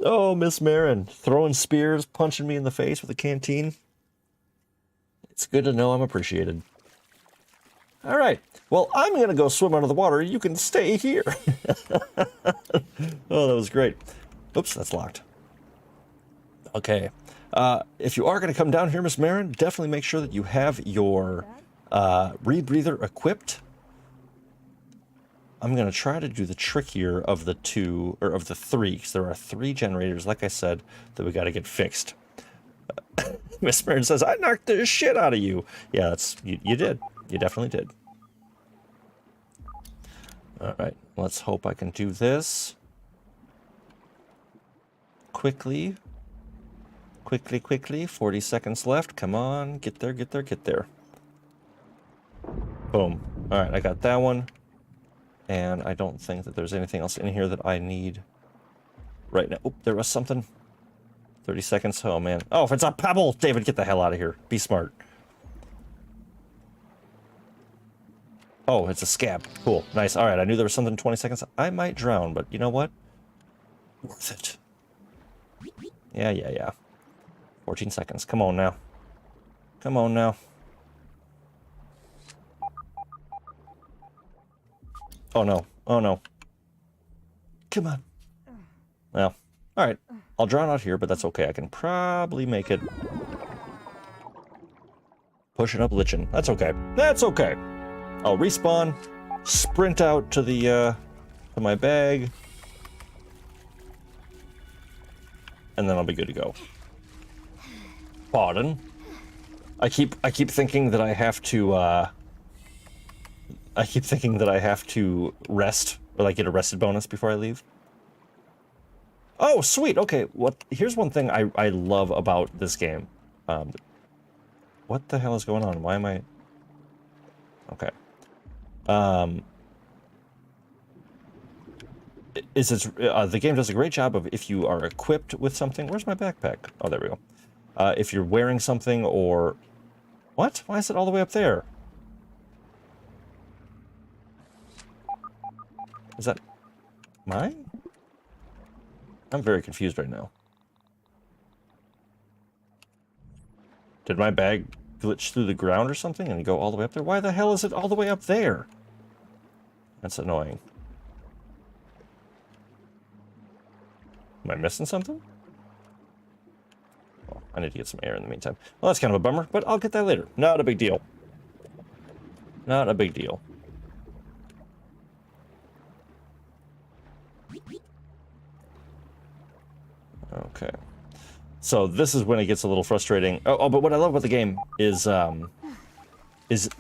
[SPEAKER 1] Oh, Miss Marin, throwing spears, punching me in the face with a canteen. It's good to know I'm appreciated. All right. Well, I'm going to go swim under the water. You can stay here. Oh, that was great. Oops, that's locked. Okay. If you are going to come down here, Miss Marin, definitely make sure that you have your rebreather equipped. I'm going to try to do the trickier of the two, or of the three, because there are 3 generators, like I said, that we got to get fixed. Miss Marin says, I knocked the shit out of you. Yeah, that's, you did. You definitely did. All right, let's hope I can do this. Quickly. Quickly, quickly. 40 seconds left. Come on. Get there, get there, get there. Boom. All right, I got that one. And I don't think that there's anything else in here that I need right now. Oop, there was something. 30 seconds. Oh, man. Oh, if it's a pebble, David, get the hell out of here. Be smart. Oh, it's a scab. Cool. Nice. All right, I knew there was something in 20 seconds. I might drown, but you know what? Worth it. Yeah, yeah, yeah. 14 seconds. Come on now. Come on now. Oh, no. Oh, no. Come on. Well, all right. I'll drown out here, but that's okay. I can probably make it. Pushing up lichen. That's okay. That's okay. I'll respawn, sprint out to the, to my bag, and then I'll be good to go. Pardon? I keep thinking that I have to, rest, or like get a rested bonus before I leave. Oh, sweet. Okay. Here's one thing I love about this game. What the hell is going on? Why am I? Okay. The game does a great job of, if you are equipped with something. Where's my backpack? Oh, there we go. If you're wearing something, or what? Why is it all the way up there? Is that mine? I'm very confused right now. Did my bag glitch through the ground or something and go all the way up there? Why the hell is it all the way up there? That's annoying. Am I missing something? Oh, I need to get some air in the meantime. Well, that's kind of a bummer, but I'll get that later. Not a big deal. Not a big deal. Okay. So this is when it gets a little frustrating. Oh, but what I love about the game is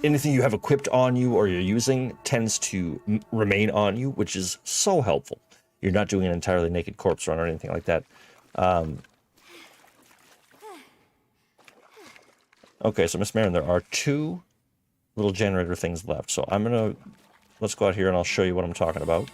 [SPEAKER 1] anything you have equipped on you or you're using tends to remain on you, which is so helpful. You're not doing an entirely naked corpse run or anything like that. Okay, so Miss Marin, there are 2 little generator things left. So let's go out here and I'll show you what I'm talking about.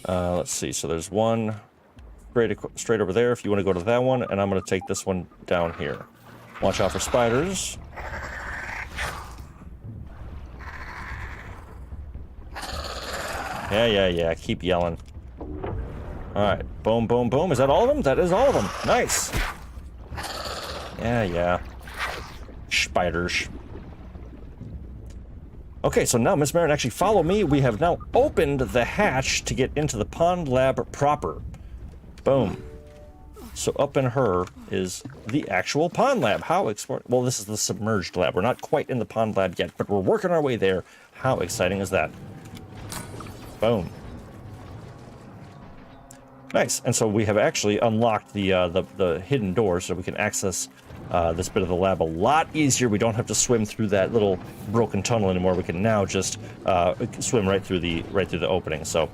[SPEAKER 1] Let's see, so there's one straight over there if you want to go to that one, and I'm going to take this one down here. Watch out for spiders. Yeah, keep yelling. Alright, boom, boom, boom. Is that all of them? That is all of them. Nice. Yeah. Spiders. Okay, so now, Miss Marin, actually follow me. We have now opened the hatch to get into the pond lab proper. Boom. So up in her is the actual pond lab. Well, this is the submerged lab. We're not quite in the pond lab yet, but we're working our way there. How exciting is that? Boom. Nice. And so we have actually unlocked the hidden door so we can access this bit of the lab a lot easier. We don't have to swim through that little broken tunnel anymore. We can now just swim right through the opening. So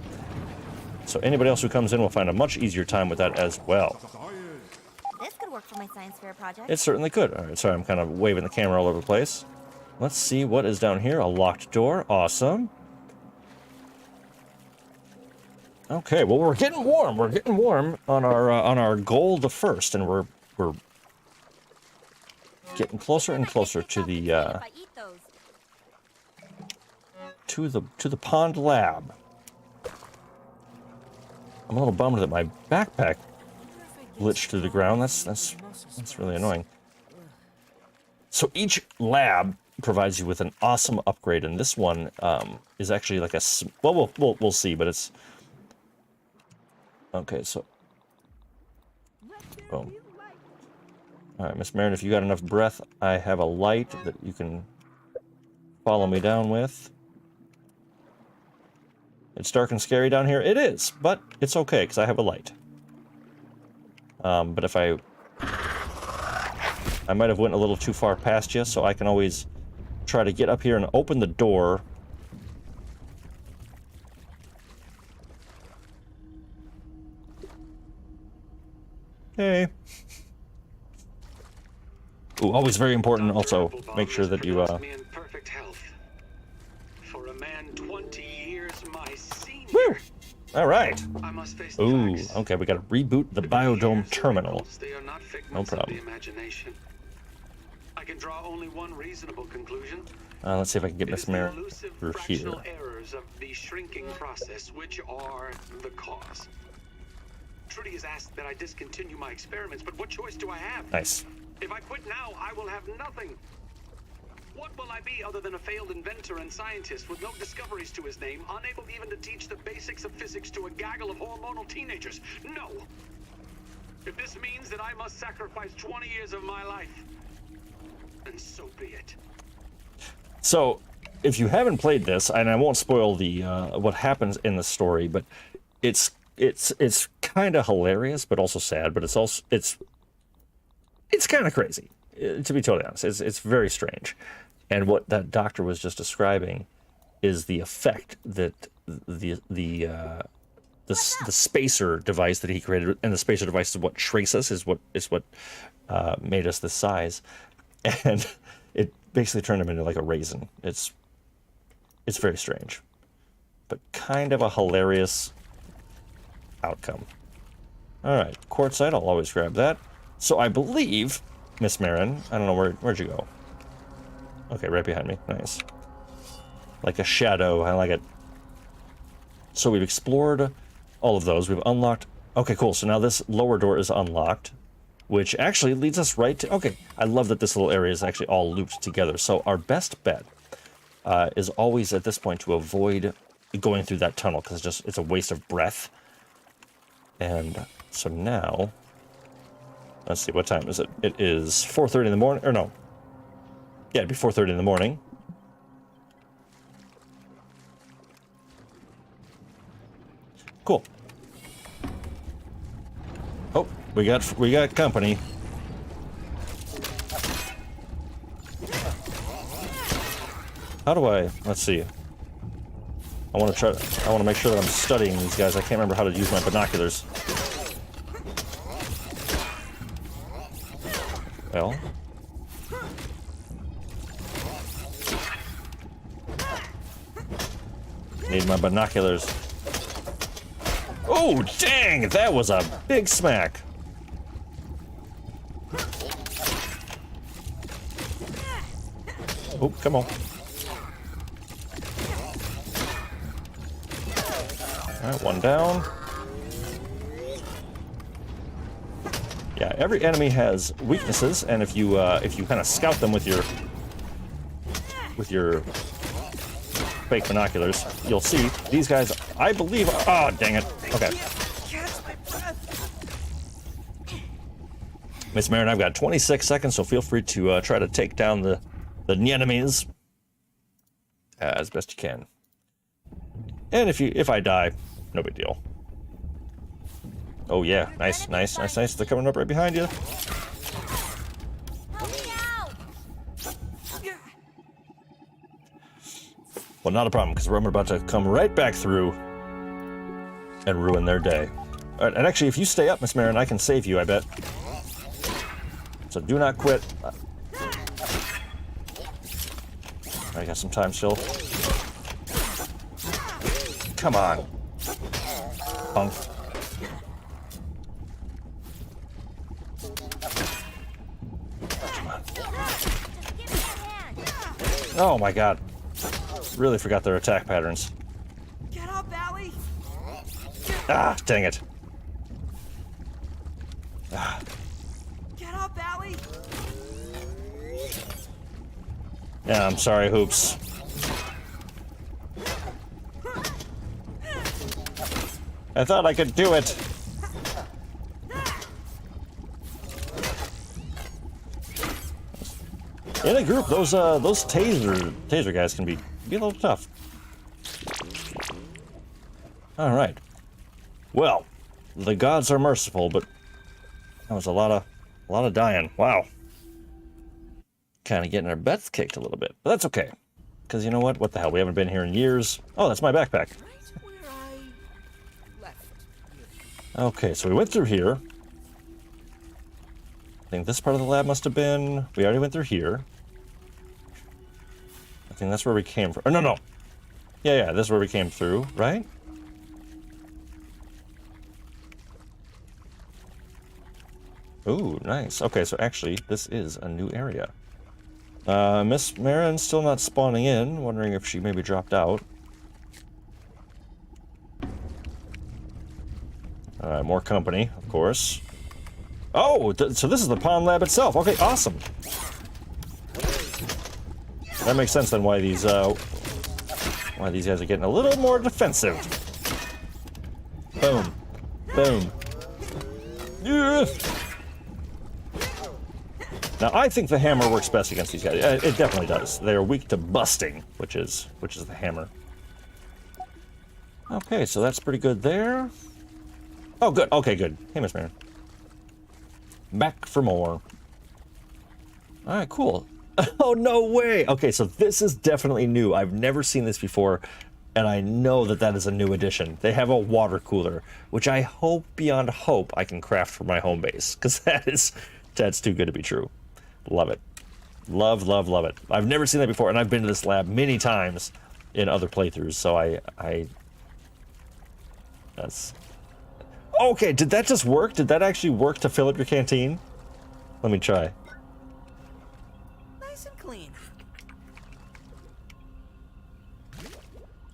[SPEAKER 1] So anybody else who comes in will find a much easier time with that as well.
[SPEAKER 4] This could work for my science fair project.
[SPEAKER 1] It certainly could. All right, sorry, I'm kind of waving the camera all over the place. Let's see what is down here. A locked door. Awesome. Okay, well, we're getting warm. We're getting warm on our goal the first, and we're getting closer and closer to the to the pond lab. I'm a little bummed that my backpack glitched to the ground. That's really annoying. So each lab provides you with an awesome upgrade, and this one is actually like a well, we'll see, but it's okay. So, boom. All right, Miss Marin, if you got enough breath, I have a light that you can follow me down with. It's dark and scary down here. It is, but it's okay because I have a light. But if I might have went a little too far past you, so I can always try to get up here and open the door. Hey. Ooh, always very important. Also, make sure that you
[SPEAKER 5] perfect health. For a man 20 years my senior.
[SPEAKER 1] Woo! All right.
[SPEAKER 5] I must face the
[SPEAKER 1] Ooh,
[SPEAKER 5] facts.
[SPEAKER 1] okay, we gotta reboot the biodome terminal.
[SPEAKER 5] They are not
[SPEAKER 1] No
[SPEAKER 5] figments of
[SPEAKER 1] problem.
[SPEAKER 5] the imagination. I can draw only one reasonable conclusion.
[SPEAKER 1] Let's see if I can get
[SPEAKER 5] It
[SPEAKER 1] Miss
[SPEAKER 5] is the
[SPEAKER 1] Marin
[SPEAKER 5] elusive
[SPEAKER 1] through here.
[SPEAKER 5] fractional errors of the shrinking process which are the cause. Trudy has asked that I discontinue my experiments, but what choice do I have?
[SPEAKER 1] Nice.
[SPEAKER 5] If I quit now, I will have nothing. What will I be other than a failed inventor and scientist with no discoveries to his name, unable even to teach the basics of physics to a gaggle of hormonal teenagers? No. If this means that I must sacrifice 20 years of my life, then so be it.
[SPEAKER 1] So, if you haven't played this, and I won't spoil the what happens in the story, but it's kind of hilarious, but also sad. But it's kind of crazy, to be totally honest. It's very strange, and what that doctor was just describing is the effect that the spacer device that he created, and the spacer device is what shrinks us, is what made us this size, and it basically turned him into like a raisin. It's very strange, but kind of a hilarious outcome. All right, quartzite, I'll always grab that. So I believe, Miss Marin, I don't know, where'd you go? Okay, right behind me. Nice. Like a shadow, I like it. So we've explored all of those. We've unlocked. Okay, cool. So now this lower door is unlocked, which actually leads us right to. Okay, I love that this little area is actually all looped together. So our best bet is always at this point to avoid going through that tunnel because it's a waste of breath. And so now, let's see, what time is it? It is 4:30 in the morning, or no? Yeah, it'd be 4:30 in the morning. Cool. Oh, we got company. How do I? Let's see. I want to make sure that I'm studying these guys. I can't remember how to use my binoculars. Well. Need my binoculars. Oh, dang! That was a big smack. Oh, come on. Alright, one down. Yeah, every enemy has weaknesses, and if you kind of scout them with your fake binoculars, you'll see these guys, I believe. Oh, dang it. Okay. Miss Marin, I've got 26 seconds, so feel free to try to take down the enemies as best you can. And if I die, no big deal. Oh yeah, nice. They're coming up right behind you. Well, not a problem, because we're about to come right back through. and ruin their day. All right, and actually, if you stay up, Miss Marin, I can save you, I bet. So do not quit. I got some time still. Come on. Punk. Come on. Oh my god. Really forgot their attack patterns.
[SPEAKER 2] Get up, Allie!
[SPEAKER 1] Ah, dang it. Ah.
[SPEAKER 2] Get up, Allie!
[SPEAKER 1] Yeah, I'm sorry, Hoops. I thought I could do it. In a group, those taser guys can be a little tough. All right. Well, the gods are merciful, but that was a lot of dying. Wow. Kind of getting our butts kicked a little bit, but that's okay. Because you know what? What the hell? We haven't been here in years. Oh, that's my backpack.
[SPEAKER 2] Right where I left you.
[SPEAKER 1] Okay, so we went through here. I think this part of the lab must have been... We already went through here. I think that's where we came from. Oh, no, no. Yeah, this is where we came through, right? Ooh, nice. Okay, so actually, this is a new area. Miss Marin's still not spawning in. Wondering if she maybe dropped out. More company, of course. Oh, so this is the pond lab itself. Okay, awesome. That makes sense then why these guys are getting a little more defensive. Boom. Boom. Yeah. Now I think the hammer works best against these guys. It definitely does. They are weak to busting, which is the hammer. Okay, so that's pretty good there. Oh, good. Okay, good. Hey, Miss Marin. Back for more. All right, cool. Oh, no way. Okay, so this is definitely new. I've never seen this before, and I know that that is a new addition. They have a water cooler, which I hope beyond hope I can craft for my home base, because that's too good to be true. Love it. Love, love, love it. I've never seen that before, and I've been to this lab many times in other playthroughs, so that's... Okay, did that just work? Did that actually work to fill up your canteen? Let me try.
[SPEAKER 2] Nice and clean.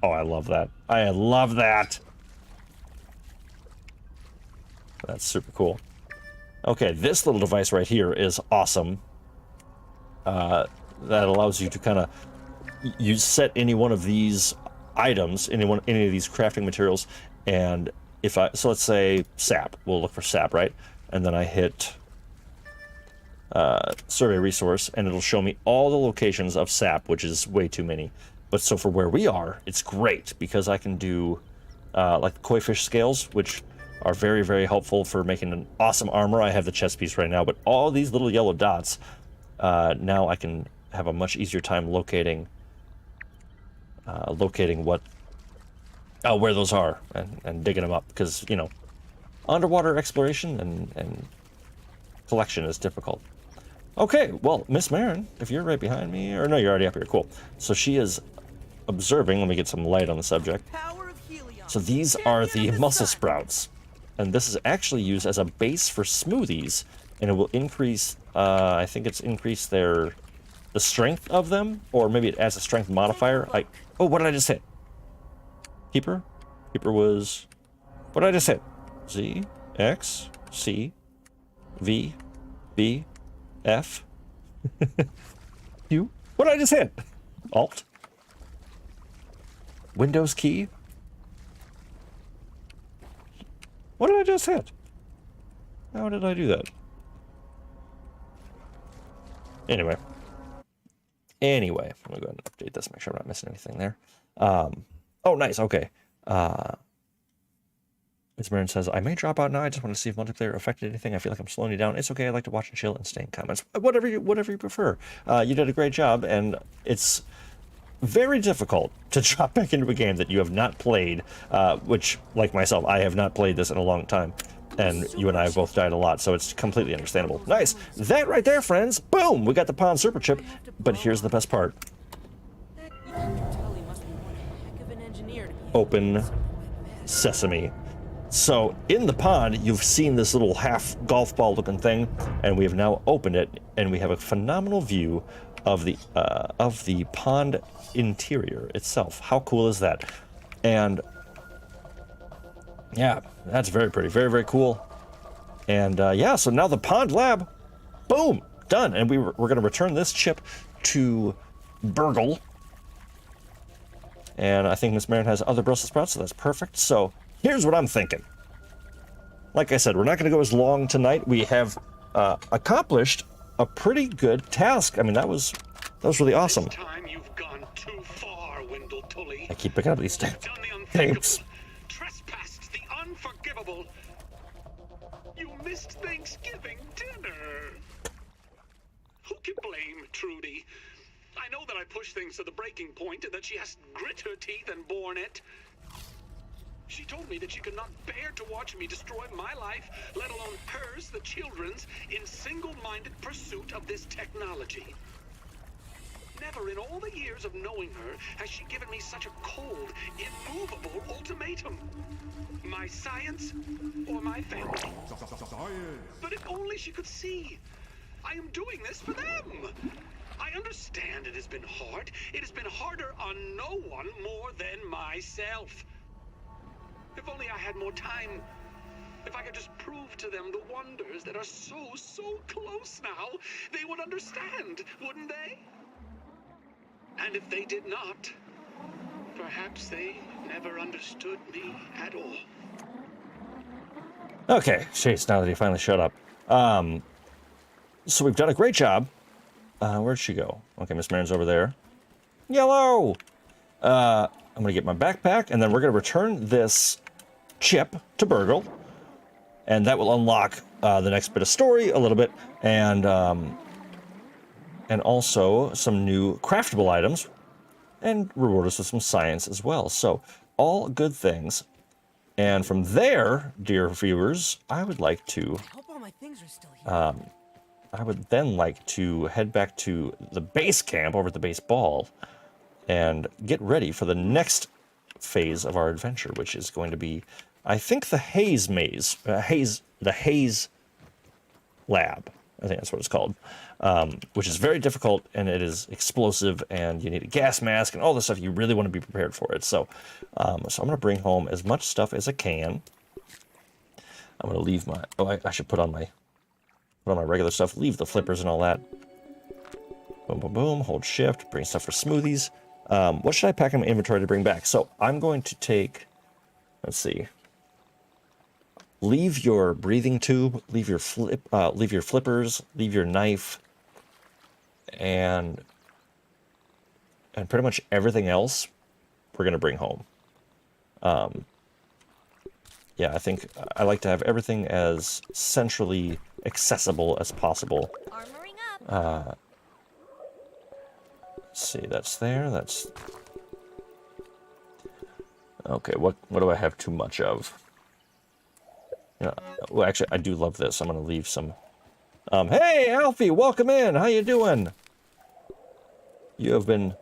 [SPEAKER 1] Oh, I love that. I love that. That's super cool. Okay, this little device right here is awesome. That allows you to kind of... You set any one of these items, any of these crafting materials, and... So let's say sap, we'll look for sap, right? And then I hit survey resource, and it'll show me all the locations of sap, which is way too many. But so for where we are, it's great because I can do like the koi fish scales, which are very, very helpful for making an awesome armor. I have the chest piece right now, but all these little yellow dots, now I can have a much easier time locating what... where those are, and digging them up, because, you know, underwater exploration and collection is difficult. Okay, well, Miss Marin, if you're right behind me, or no, you're already up here, cool. So she is observing, let me get some light on the subject.
[SPEAKER 2] Power of helium.
[SPEAKER 1] So these are the mussel sprouts, and this is actually used as a base for smoothies, and it will increase, I think it's increased the strength of them, or maybe it adds a strength modifier. Oh, what did I just hit? Keeper? Keeper was... What did I just hit? Z, X, C, V, B, F, U? What did I just hit? Alt? Windows key? What did I just hit? How did I do that? Anyway, let me go ahead and update this, make sure I'm not missing anything there. Oh, nice, okay. Ms. Marin says, I may drop out now. I just want to see if multiplayer affected anything. I feel like I'm slowing you down. It's okay. I like to watch and chill and stay in comments. Whatever you prefer. You did a great job, and it's very difficult to drop back into a game that you have not played, which, like myself, I have not played this in a long time. And you and I have both died a lot, so it's completely understandable. Nice. That right there, friends. Boom! We got the pond super chip. But here's the best part. Open sesame. So in the pond, you've seen this little half golf ball looking thing, and we have now opened it, and we have a phenomenal view of the pond interior itself. How cool is that? And yeah, that's very pretty, very, very cool. And yeah, so now the pond lab, boom, done. And we're going to return this chip to Burgle. And I think Miss Marin has other Brussels sprouts, so that's perfect. So here's what I'm thinking. Like I said, we're not going to go as long tonight. We have accomplished a pretty good task. I mean, that was really awesome.
[SPEAKER 5] This time you've gone too far, Wendell Tully.
[SPEAKER 1] I keep picking up these
[SPEAKER 5] Done the unthinkable.
[SPEAKER 1] tapes.
[SPEAKER 5] Trespassed the unforgivable. You missed Thanksgiving dinner. Who can blame Trudy? I know that I pushed things to the breaking point and that she has grit her teeth and borne it. She told me that she could not bear to watch me destroy my life, let alone hers, the children's, in single-minded pursuit of this technology. Never in all the years of knowing her has she given me such a cold, immovable ultimatum. My science or my family. But if only she could see. I am doing this for them. I understand it has been hard. It has been harder on no one more than myself. If only I had more time. If I could just prove to them the wonders that are so close now, they would understand, wouldn't they? And if they did not, perhaps they never understood me at all.
[SPEAKER 1] Okay, Chase, now that he finally shut up. So we've done a great job. Where'd she go? Okay, Miss Marin's over there. Yellow! I'm going to get my backpack, and then we're going to return this chip to Burgle, and that will unlock the next bit of story a little bit, and also some new craftable items, and reward us with some science as well. So, all good things. And from there, dear viewers, I would like to...
[SPEAKER 2] Hope all my things are still here.
[SPEAKER 1] I would then like to head back to the base camp over at the base ball and get ready for the next phase of our adventure, which is going to be, I think, the Haze Maze, the Haze Lab. I think that's what it's called, which is very difficult, and it is explosive, and you need a gas mask and all this stuff. You really want to be prepared for it. So, I'm going to bring home as much stuff as I can. I'm going to leave my... Oh, I should put on my regular stuff. Leave the flippers and all that. Boom, boom, boom. Hold shift. Bring stuff for smoothies. What should I pack in my inventory to bring back? So I'm going to take... Let's see. Leave your breathing tube. Leave your flippers. Leave your knife. And pretty much everything else we're going to bring home. Yeah, I think I like to have everything as centrally accessible as possible.
[SPEAKER 4] Armoring up.
[SPEAKER 1] Let's see, that's there, that's... Okay, what do I have too much of? You know, well, actually, I do love this. I'm going to leave some... hey, Alfie, welcome in! How you doing? You have been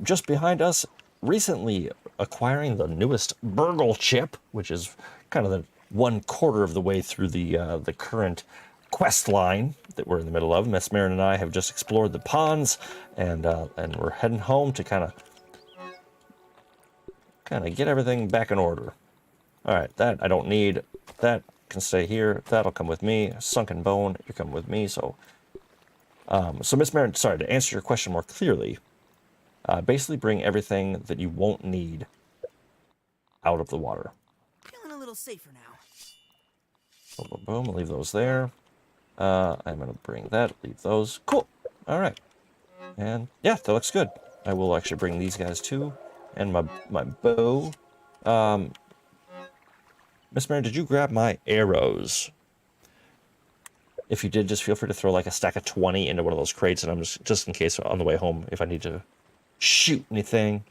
[SPEAKER 1] just behind us, recently acquiring the newest Burgle chip, which is kind of the 1/4 of the way through the current quest line that we're in the middle of. Miss Marin and I have just explored the ponds, and we're heading home to kind of get everything back in order. All right, that I don't need. That can stay here. That'll come with me. Sunken bone, you're coming with me. So Miss Marin, sorry, to answer your question more clearly, basically bring everything that you won't need out of the water.
[SPEAKER 2] Feeling a little safer now.
[SPEAKER 1] Boom, boom, boom. I'll leave those there. I'm going to bring that, leave those. Cool. All right. And yeah, that looks good. I will actually bring these guys too. And my bow. Miss Marin, did you grab my arrows? If you did, just feel free to throw like a stack of 20 into one of those crates, and I'm just in case on the way home if I need to shoot anything.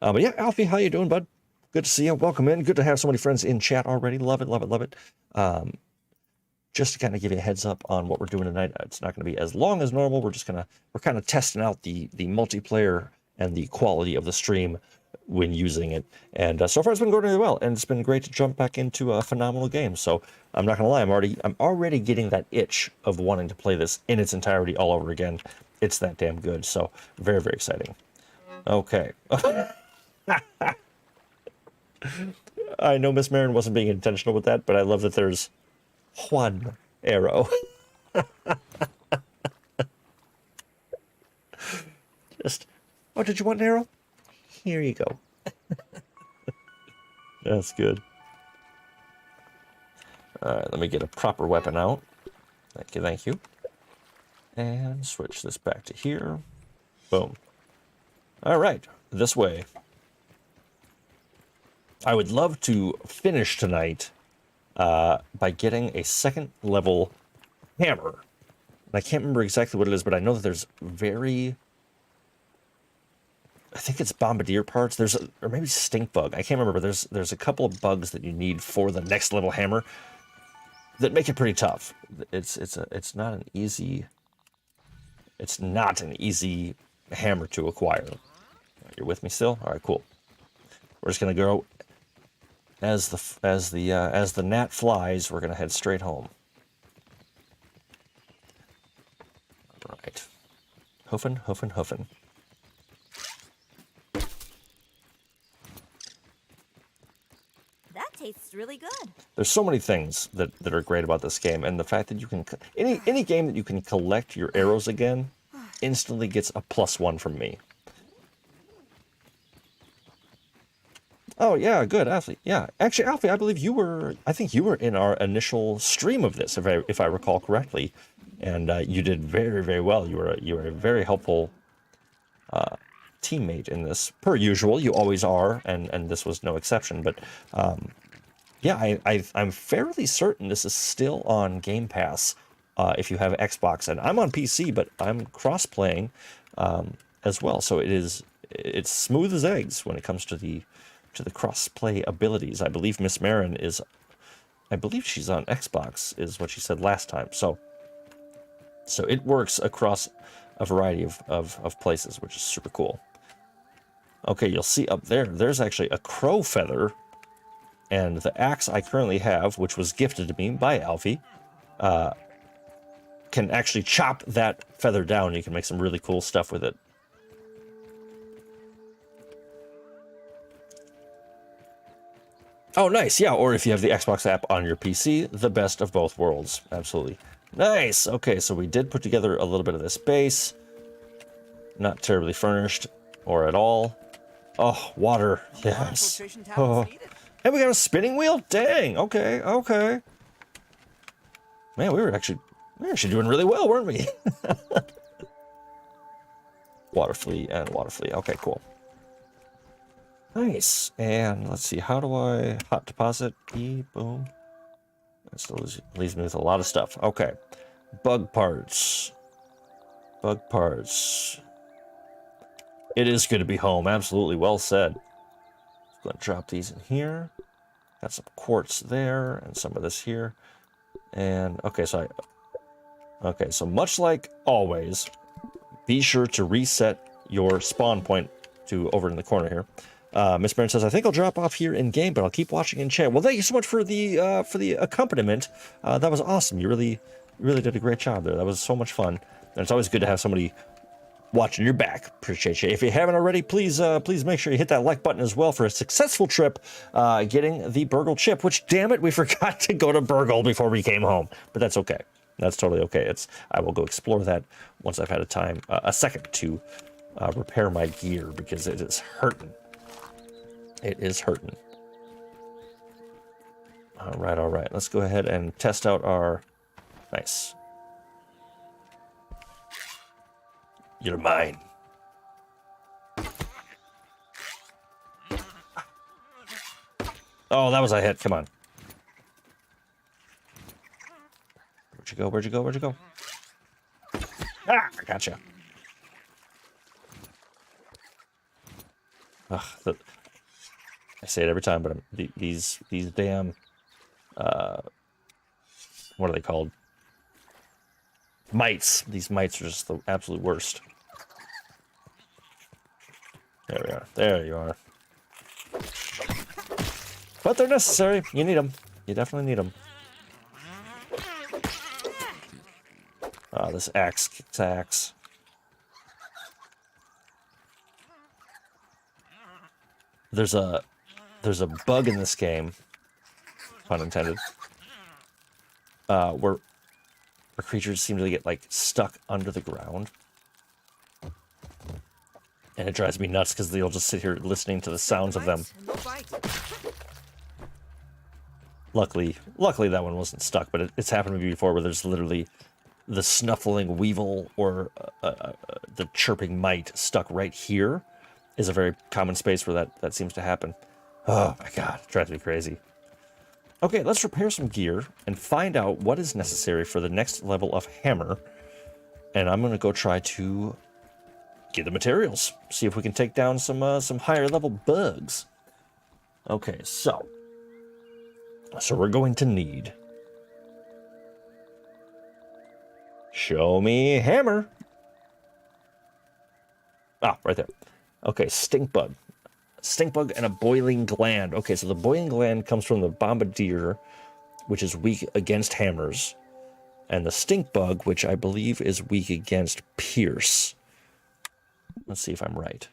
[SPEAKER 1] But yeah, Alfie, how you doing, bud? Good to see you. Welcome in. Good to have so many friends in chat already. Love it, love it, love it. Just to kind of give you a heads up on what we're doing tonight. It's not going to be as long as normal. We're kind of testing out the multiplayer and the quality of the stream when using it. And so far it's been going really well, and it's been great to jump back into a phenomenal game. So I'm not gonna lie, I'm already getting that itch of wanting to play this in its entirety all over again. It's that damn good. So very, very exciting. Okay. I know Miss Marin wasn't being intentional with that, but I love that there's one arrow. Just, oh, did you want an arrow? Here you go. That's good. All right, let me get a proper weapon out. Thank you, thank you. And switch this back to here. Boom. All right, this way. I would love to finish tonight by getting a second level hammer. And I can't remember exactly what it is, but I know that there's I think it's bombardier parts. Or maybe stink bug. I can't remember. There's a couple of bugs that you need for the next level hammer that make it pretty tough. It's not an easy hammer to acquire. You're with me still? All right, cool. We're just gonna go as the gnat flies. We're gonna head straight home. All right, hoofing, hoofing, hoofing.
[SPEAKER 4] That tastes really good.
[SPEAKER 1] There's so many things that are great about this game, and the fact that you can any game that you can collect your arrows again instantly gets a +1 from me. Oh yeah, good, Alfie. Yeah, actually, Alfie, I believe I think you were in our initial stream of this, if I recall correctly, and you did very, very well. You were a very helpful teammate in this, per usual. You always are, and this was no exception. But yeah, I'm fairly certain this is still on Game Pass if you have Xbox, and I'm on PC, but I'm cross-playing as well. So it's smooth as eggs when it comes to the cross-play abilities. I believe Miss Marin I believe she's on Xbox, is what she said last time. So it works across a variety of places, which is super cool. Okay, you'll see up there's actually a crow feather, and the axe I currently have, which was gifted to me by Alfie, can actually chop that feather down. You can make some really cool stuff with it. Oh, nice. Yeah, or if you have the Xbox app on your PC, the best of both worlds. Absolutely. Nice. Okay, so we did put together a little bit of this base. Not terribly furnished, or at all. Oh, water. Yes. Oh. And we got a spinning wheel? Dang. Okay, okay. Man, we were actually doing really well, weren't we? Water flea and water flea. Okay, cool. Nice. And let's see, how do I hot deposit? E, boom. That still leaves me with a lot of stuff. Okay. Bug parts. Bug parts. It is good to be home. Absolutely. Well said. Let's go and drop these in here. Got some quartz there and some of this here. And okay, so much like always, be sure to reset your spawn point to over in the corner here. Miss Marin says, I think I'll drop off here in game, but I'll keep watching in chat. Well, thank you so much for the accompaniment. That was awesome. You really did a great job there. That was so much fun. And it's always good to have somebody watching your back. Appreciate you. If you haven't already, please make sure you hit that like button as well for a successful trip getting the Burgle chip, which, damn it, we forgot to go to Burgle before we came home. But that's okay. That's totally okay. I will go explore that once I've had a second to repair my gear, because it is hurting. It is hurting. All right. Let's go ahead and test out our... Nice. You're mine. Oh, that was a hit. Come on. go? Where'd you go? Where'd you go? Ah, I gotcha. Ugh, I say it every time, but these damn what are they called? Mites. These mites are just the absolute worst. There we are. There you are. But they're necessary. You need them. You definitely need them. Oh, this axe kicks axe. There's a bug in this game, pun intended, where creatures seem to get like stuck under the ground, and it drives me nuts because they'll just sit here listening to the sounds of them. Luckily that one wasn't stuck, but it's happened to me before where there's literally the snuffling weevil or the chirping mite stuck right here. Is a very common space where that seems to happen. Oh my god, it drives me crazy. Okay, let's repair some gear and find out what is necessary for the next level of hammer. And I'm gonna go try to get the materials. See if we can take down some higher level bugs. Okay, so we're going to need. Show me hammer. Ah, right there. Okay, stink bug. Stink bug and a boiling gland. Okay, so the boiling gland comes from the bombardier, which is weak against hammers. And the stink bug, which I believe is weak against pierce. Let's see if I'm right.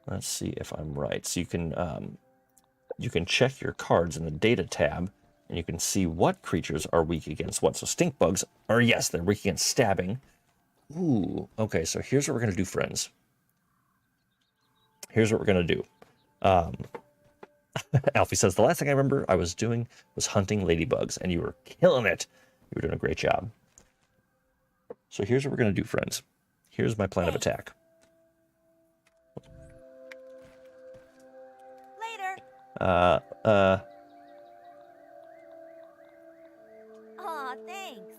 [SPEAKER 1] Let's see if I'm right. So you can check your cards in the data tab, and you can see what creatures are weak against what. So stink bugs are, yes, they're weak against stabbing. Ooh, okay, so here's what we're going to do, friends. Here's what we're going to do. Alfie says, the last thing I remember I was doing was hunting ladybugs, and you were killing it. You were doing a great job. So here's what we're going to do, friends. Here's my plan of attack.
[SPEAKER 4] Later. Aw, thanks.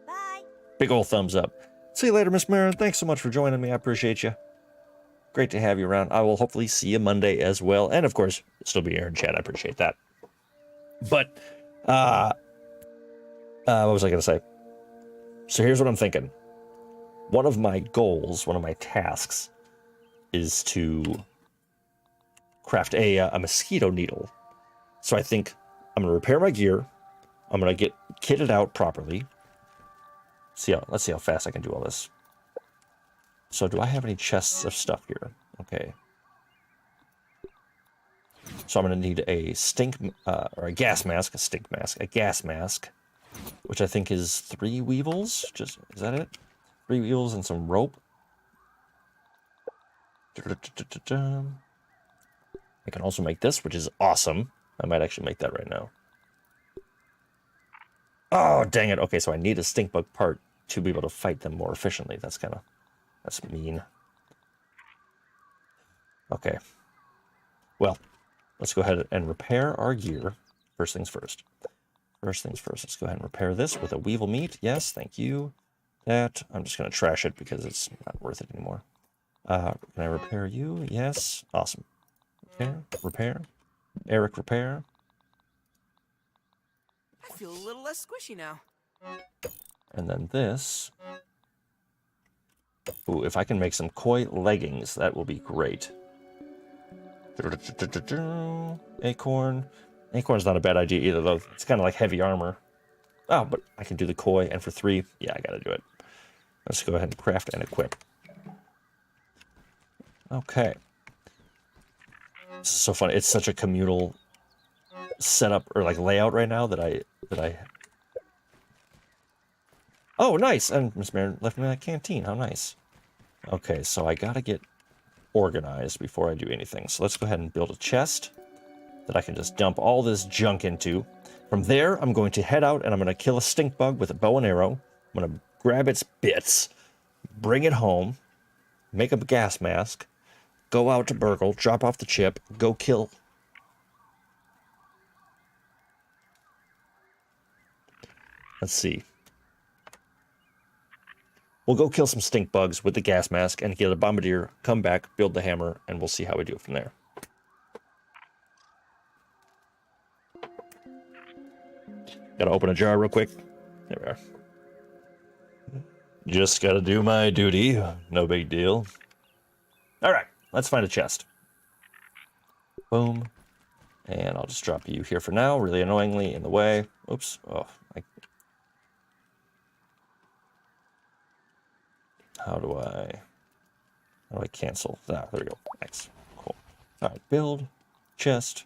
[SPEAKER 4] Bye.
[SPEAKER 1] Big ol' thumbs up. See you later, Miss Marin. Thanks so much for joining me. I appreciate you. Great to have you around. I will hopefully see you Monday as well. And of course, still be here in chat. I appreciate that. But, what was I going to say? So here's what I'm thinking. One of my goals, one of my tasks, is to craft a mosquito needle. So I think I'm going to repair my gear. I'm going to get kitted out properly. Let's see how fast I can do all this. So do I have any chests of stuff here? Okay. So I'm going to need a or a gas mask, a gas mask, which I think is 3 weevils. Is that it? 3 weevils and some rope. I can also make this, which is awesome. I might actually make that right now. Oh, dang it. Okay, so I need a stink bug part to be able to fight them more efficiently. That's mean. Okay. Well, let's go ahead and repair our gear. First things first. First things first. Let's go ahead and repair this with a weevil meat. Yes, thank you. That. I'm just going to trash it because it's not worth it anymore. Can I repair you? Yes. Awesome. Repair. Eric, repair.
[SPEAKER 2] I feel a little less squishy now.
[SPEAKER 1] And then this. Ooh, if I can make some koi leggings, that will be great. Acorn. Acorn's not a bad idea either, though. It's kind of like heavy armor. Oh, but I can do the koi, and for 3, yeah, I gotta do it. Let's go ahead and craft and equip. Okay. This is so funny. It's such a communal setup or like layout right now that I. Oh, nice! And Miss Marin left me that canteen. How nice. Okay, so I gotta get organized before I do anything. So let's go ahead and build a chest that I can just dump all this junk into. From there, I'm going to head out and I'm going to kill a stink bug with a bow and arrow. I'm going to grab its bits, bring it home, make a gas mask, go out to Burgle, drop off the chip, go kill. Let's see. We'll go kill some stink bugs with the gas mask and get a bombardier, come back, build the hammer, and we'll see how we do it from there. Gotta open a jar real quick. There we are. Just gotta do my duty. No big deal. Alright, let's find a chest. Boom. And I'll just drop you here for now, really annoyingly in the way. Oops. Oh, how do I cancel? Ah, there we go. Thanks. Cool. Alright, build. Chest.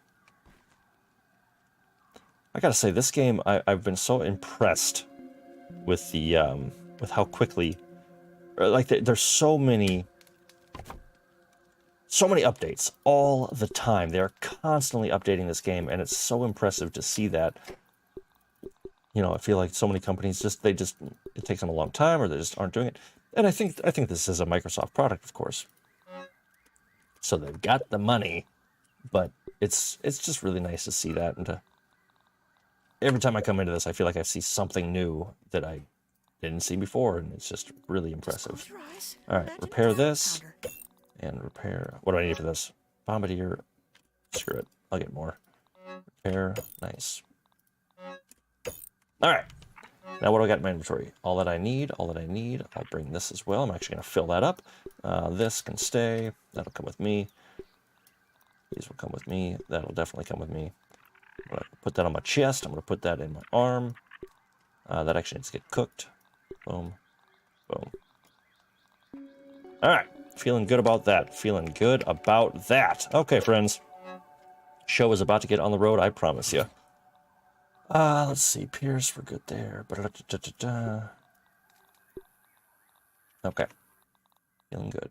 [SPEAKER 1] I gotta say, this game, I've been so impressed with the, with how quickly, like, there's so many updates all the time. They're constantly updating this game, and it's so impressive to see that. You know, I feel like so many companies it takes them a long time, or they just aren't doing it. And I think this is a Microsoft product, of course. So they've got the money, but it's just really nice to see that, and to every time I come into this, I feel like I see something new that I didn't see before, and it's just really impressive. All right, repair this, and repair... What do I need for this? Bombardier. Screw it. I'll get more. Repair. Nice. All right. Now what do I got in my inventory? All that I need. I'll bring this as well. I'm actually going to fill that up. This can stay. That'll come with me. These will come with me. That'll definitely come with me. I'm going to put that on my chest. I'm going to put that in my arm. That actually needs to get cooked. Boom. Boom. All right. Feeling good about that. Okay, friends. Show is about to get on the road, I promise you. Let's see. Pierce, we're good there. Okay. Feeling good.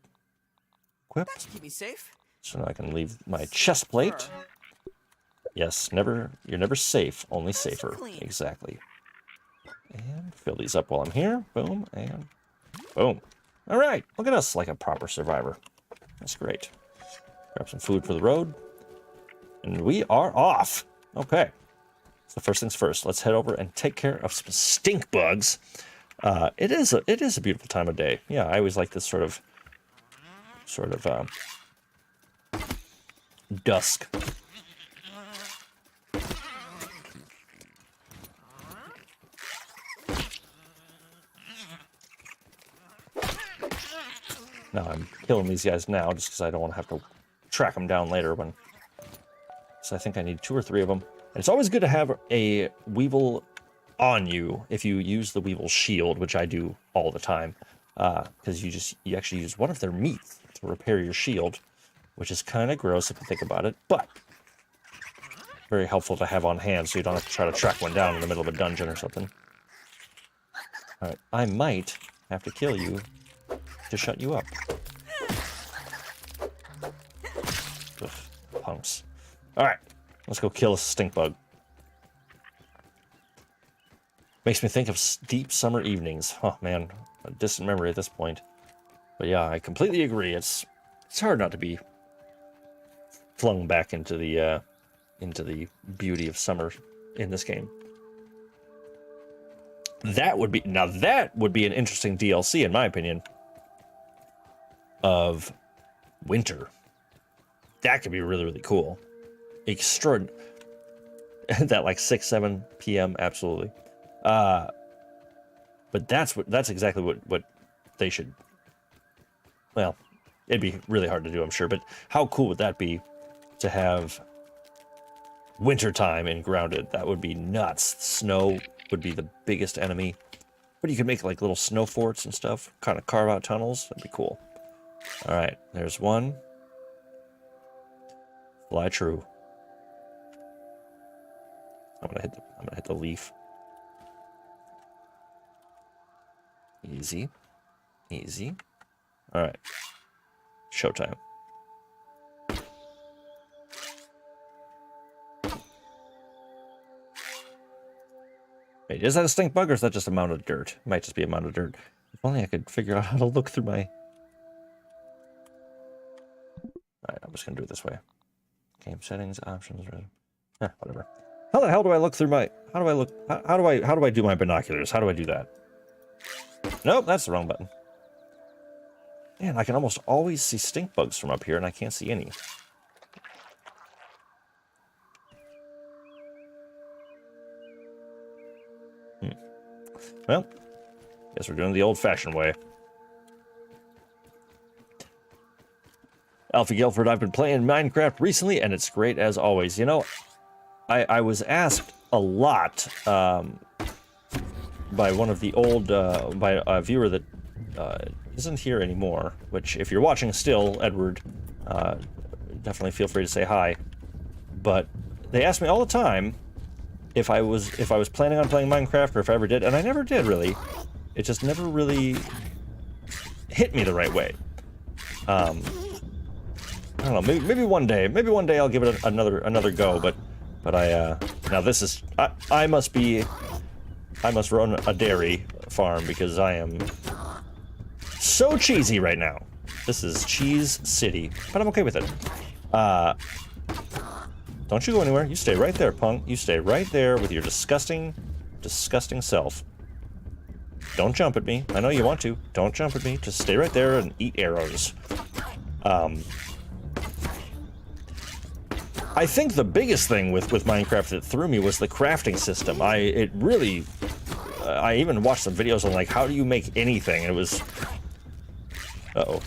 [SPEAKER 1] Equip.
[SPEAKER 2] Keep me safe.
[SPEAKER 1] So now I can leave my chest plate. Yes, you're never safe, only safer. Exactly. And fill these up while I'm here. Boom, and boom. All right, look at us like a proper survivor. That's great. Grab some food for the road. And we are off. Okay. So first things first, let's head over and take care of some stink bugs. It is a beautiful time of day. Yeah, I always like this sort of dusk. Now I'm killing these guys now just because I don't want to have to track them down later when... So I think I need 2 or 3 of them. And it's always good to have a Weevil on you if you use the Weevil shield, which I do all the time. Because you actually use one of their meat to repair your shield, which is kind of gross if you think about it, but very helpful to have on hand so you don't have to try to track one down in the middle of a dungeon or something. Alright, I might have to kill you to shut you up. Ugh, punks. Alright, let's go kill a stink bug. Makes me think of deep summer evenings. Oh man, a distant memory at this point. But yeah, I completely agree. It's hard not to be flung back into the beauty of summer in this game. That would be an interesting DLC in my opinion of winter. That could be really, really cool. That like 6-7 p.m. absolutely. But that's exactly what they should. Well, it'd be really hard to do, I'm sure. But how cool would that be to have wintertime in Grounded? That would be nuts. Snow would be the biggest enemy. But you could make like little snow forts and stuff. Kind of carve out tunnels. That'd be cool. All right, there's one. Fly true. I'm gonna hit the leaf. Easy. Easy. All right. Showtime. Wait, is that a stink bug or is that just a mound of dirt? It might just be a mound of dirt. If only I could figure out how to look through my... Alright, I'm just gonna do it this way. Game settings, options, whatever. How the hell do I look through my... How do I do my binoculars? How do I do that? Nope, that's the wrong button. Man, I can almost always see stink bugs from up here, and I can't see any. Well, guess we're doing it the old-fashioned way. Alfie Guilford, I've been playing Minecraft recently, and it's great as always. You know, I was asked a lot by one of the old, by a viewer that isn't here anymore, which if you're watching still, Edward, definitely feel free to say hi. But they asked me all the time if I was planning on playing Minecraft or if I ever did, and I never did really. It just never really hit me the right way. I don't know, maybe one day I'll give it another go, but now this is I must run a dairy farm because I am so cheesy right now. This is Cheese City, but I'm okay with it. Don't you go anywhere. You stay right there, punk. You stay right there with your disgusting self. Don't jump at me. I know you want to. Don't jump at me. Just stay right there and eat arrows. I think the biggest thing with Minecraft that threw me was the crafting system. I even watched some videos on like how do you make anything, and it was uh-oh,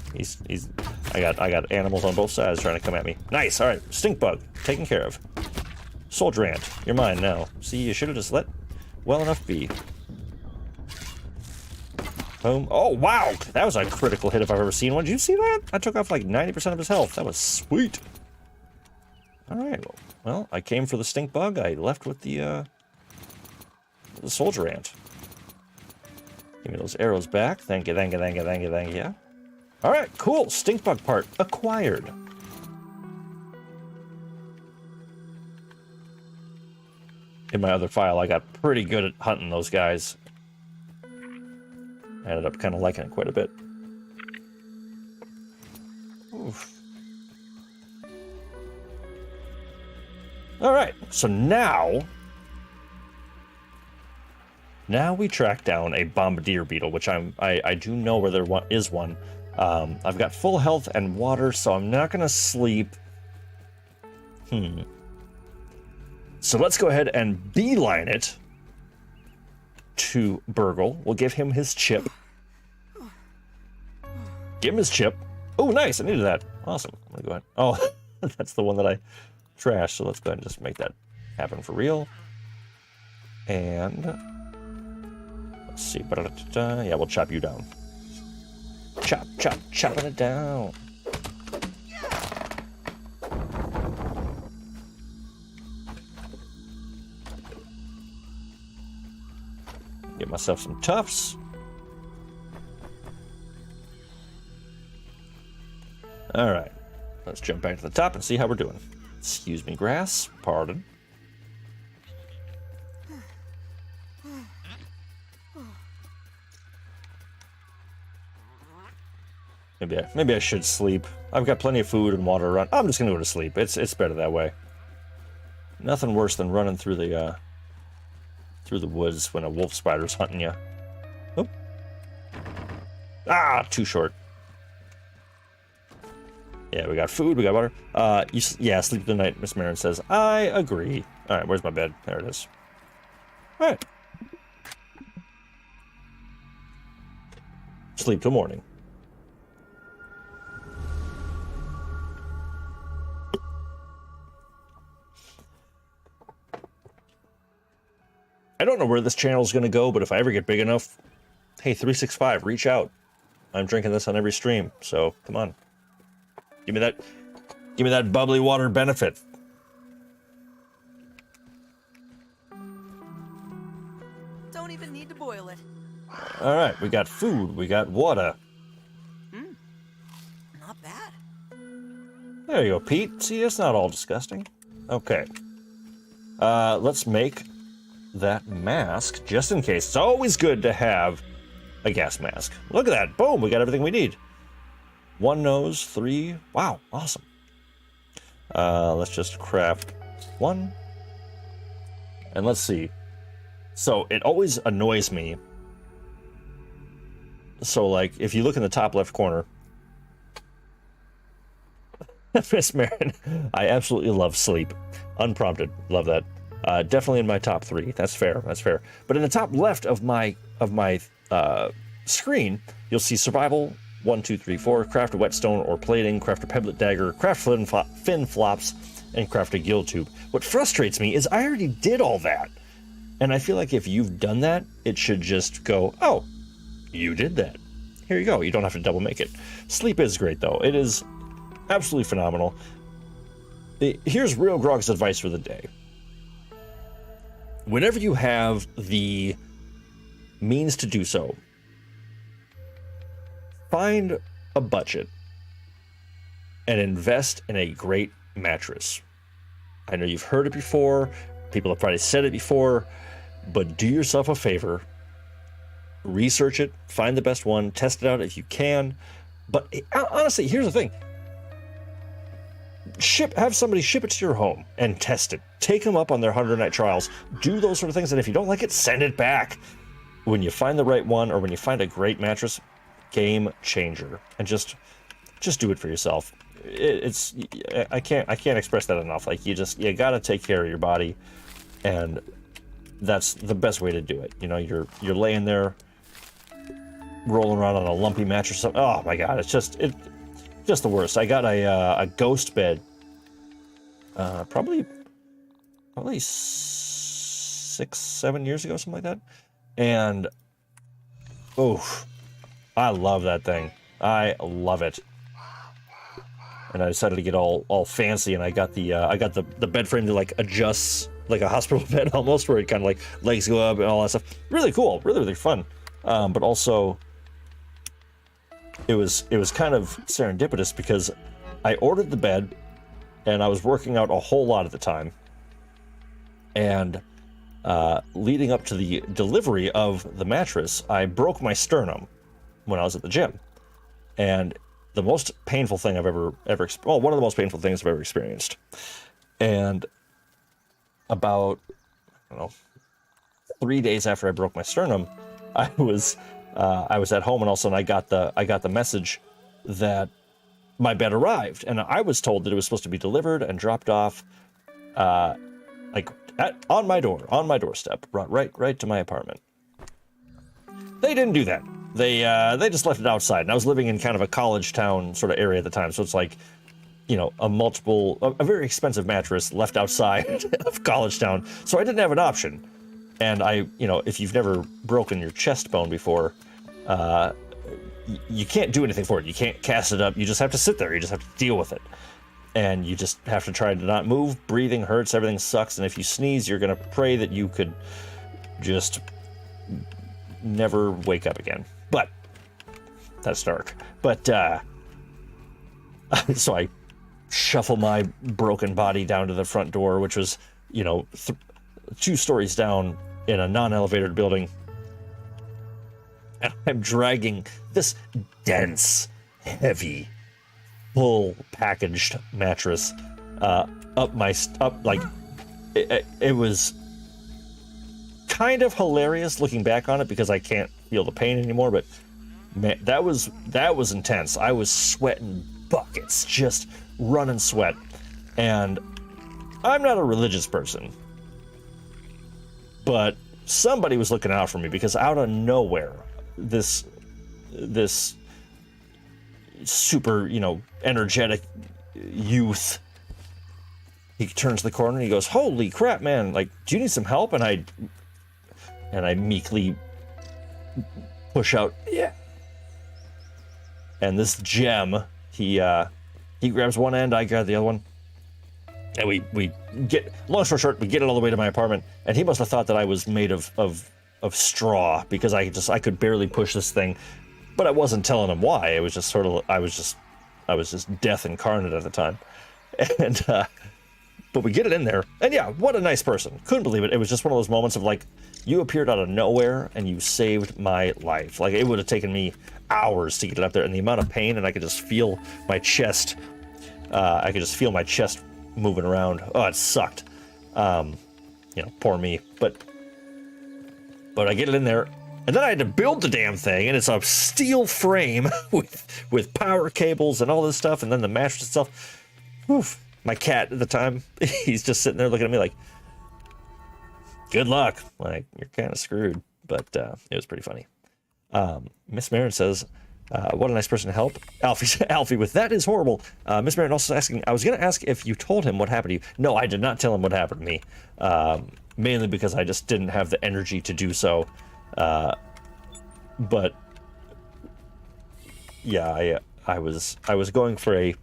[SPEAKER 1] I got animals on both sides trying to come at me. Nice, all right, stink bug taken care of. Soldier ant, you're mine now. See, you should have just let well enough be. Boom. Oh wow, that was a critical hit if I've ever seen one. Did you see that? I took off like 90% of his health. That was sweet. All right, well, I came for the stink bug. I left with the soldier ant. Give me those arrows back. Thank you, thank you, thank you, thank you, thank you. All right, cool. Stink bug part acquired. In my other file, I got pretty good at hunting those guys. I ended up kind of liking it quite a bit. Oof. All right, so now we track down a bombardier beetle, which I do know where there is one. I've got full health and water, so I'm not gonna sleep. So let's go ahead and beeline it to Burgle. We'll give him his chip. Give him his chip. Oh, nice, I needed that. Awesome. I'm gonna go ahead. Oh, that's the one that I trashed, so let's go ahead and just make that happen for real. And let's see. Yeah, we'll chop you down. Chopping it down. Get myself some tufts. All right, let's jump back to the top and see how we're doing. Excuse me, grass. Pardon. Maybe I should sleep. I've got plenty of food and water around. I'm just gonna go to sleep. It's better that way. Nothing worse than running through the woods when a wolf spider's hunting you. Oh. Ah, too short. Yeah, we got food, we got water. Yeah, sleep tonight, Miss Marin says. I agree. All right, where's my bed? There it is. All right. Sleep till morning. I don't know where this channel is going to go, but if I ever get big enough, hey, 365, reach out. I'm drinking this on every stream, so come on. Give me that bubbly water benefit.
[SPEAKER 2] Don't even need to boil it.
[SPEAKER 1] All right, we got food, we got water.
[SPEAKER 2] Not bad.
[SPEAKER 1] There you go, Pete. See, it's not all disgusting. Okay. Let's make that mask, just in case. It's always good to have a gas mask. Look at that. Boom, we got everything we need. 1 nose, 3. Wow, awesome. Let's just craft 1, And let's see. So it always annoys me. So, like, if you look in the top left corner, Miss Marin, I absolutely love sleep. Unprompted. Love that. Definitely in my top 3. That's fair. That's fair. But in the top left of my screen, you'll see survival, 1, 2, 3, 4, craft a whetstone or plating, craft a pebblet dagger, craft fin flops, and craft a gill tube. What frustrates me is I already did all that. And I feel like if you've done that, it should just go, oh, you did that. Here you go. You don't have to double make it. Sleep is great, though. It is absolutely phenomenal. Here's RealGrogg's advice for the day. Whenever you have the means to do so, find a budget and invest in a great mattress. I know you've heard it before. People have probably said it before, but do yourself a favor. Research it, find the best one, test it out if you can. But honestly, here's the thing. Have somebody ship it to your home and test it. Take them up on their 100-night trials. Do those sort of things, and if you don't like it, send it back. When you find the right one, or when you find a great mattress, game changer. And just do it for yourself. I can't express that enough. Like, you gotta take care of your body, and that's the best way to do it. You know, you're laying there rolling around on a lumpy mattress. Oh my god, it's just the worst. I got a ghost bed probably 6-7 years ago, something like that, and I love that thing. I love it. And I decided to get all fancy, and I got the bed frame that like adjusts like a hospital bed almost, where it kind of like legs go up and all that stuff. Really cool, really fun. But also, it was kind of serendipitous because I ordered the bed, and I was working out a whole lot at the time, and leading up to the delivery of the mattress, I broke my sternum when I was at the gym, and the most painful thing I've ever one of the most painful things I've ever experienced. And about, I don't know, 3 days after I broke my sternum, I was at home, and all of a sudden I got the message that my bed arrived, and I was told that it was supposed to be delivered and dropped off, on my doorstep, brought right to my apartment. They didn't do that. They just left it outside, and I was living in kind of a college town sort of area at the time, so it's like, you know, a very expensive mattress left outside of college town, so I didn't have an option. And if you've never broken your chest bone before, you can't do anything for it. You can't cast it up. You just have to sit there. You just have to deal with it. And you just have to try to not move. Breathing hurts. Everything sucks. And if you sneeze, you're going to pray that you could just never wake up again. But that's dark. But so I shuffle my broken body down to the front door, which was, 2 stories down in a non-elevated building. And I'm dragging this dense, heavy, full packaged mattress it was kind of hilarious looking back on it because I can't feel the pain anymore, but man, that was intense. I was sweating buckets, just running sweat. And I'm not a religious person, but somebody was looking out for me, because out of nowhere, this super, energetic youth, he turns the corner and he goes, "Holy crap, man, like, do you need some help?" And I meekly push out, "Yeah." And this gem, he grabs one end, I grab the other one, and we get, long story short, we get it all the way to my apartment, and he must have thought that I was made of straw, because I could barely push this thing, but I wasn't telling him why. It was just sort of, I was just death incarnate at the time. And but we get it in there, and yeah, what a nice person. Couldn't believe it. It was just one of those moments of like, you appeared out of nowhere and you saved my life. Like, it would have taken me hours to get it up there, and the amount of pain, and I could just feel my chest. I could just feel my chest moving around. Oh, it sucked. poor me. But I get it in there, and then I had to build the damn thing, and it's a steel frame with power cables and all this stuff, and then the mattress itself. Whew. My cat at the time, he's just sitting there looking at me like, good luck. Like, you're kind of screwed. But it was pretty funny. Miss Marin says, what a nice person to help. Alfie with that is horrible. Miss Marin also asking, I was going to ask if you told him what happened to you. No, I did not tell him what happened to me. Mainly because I just didn't have the energy to do so. But yeah, I was going for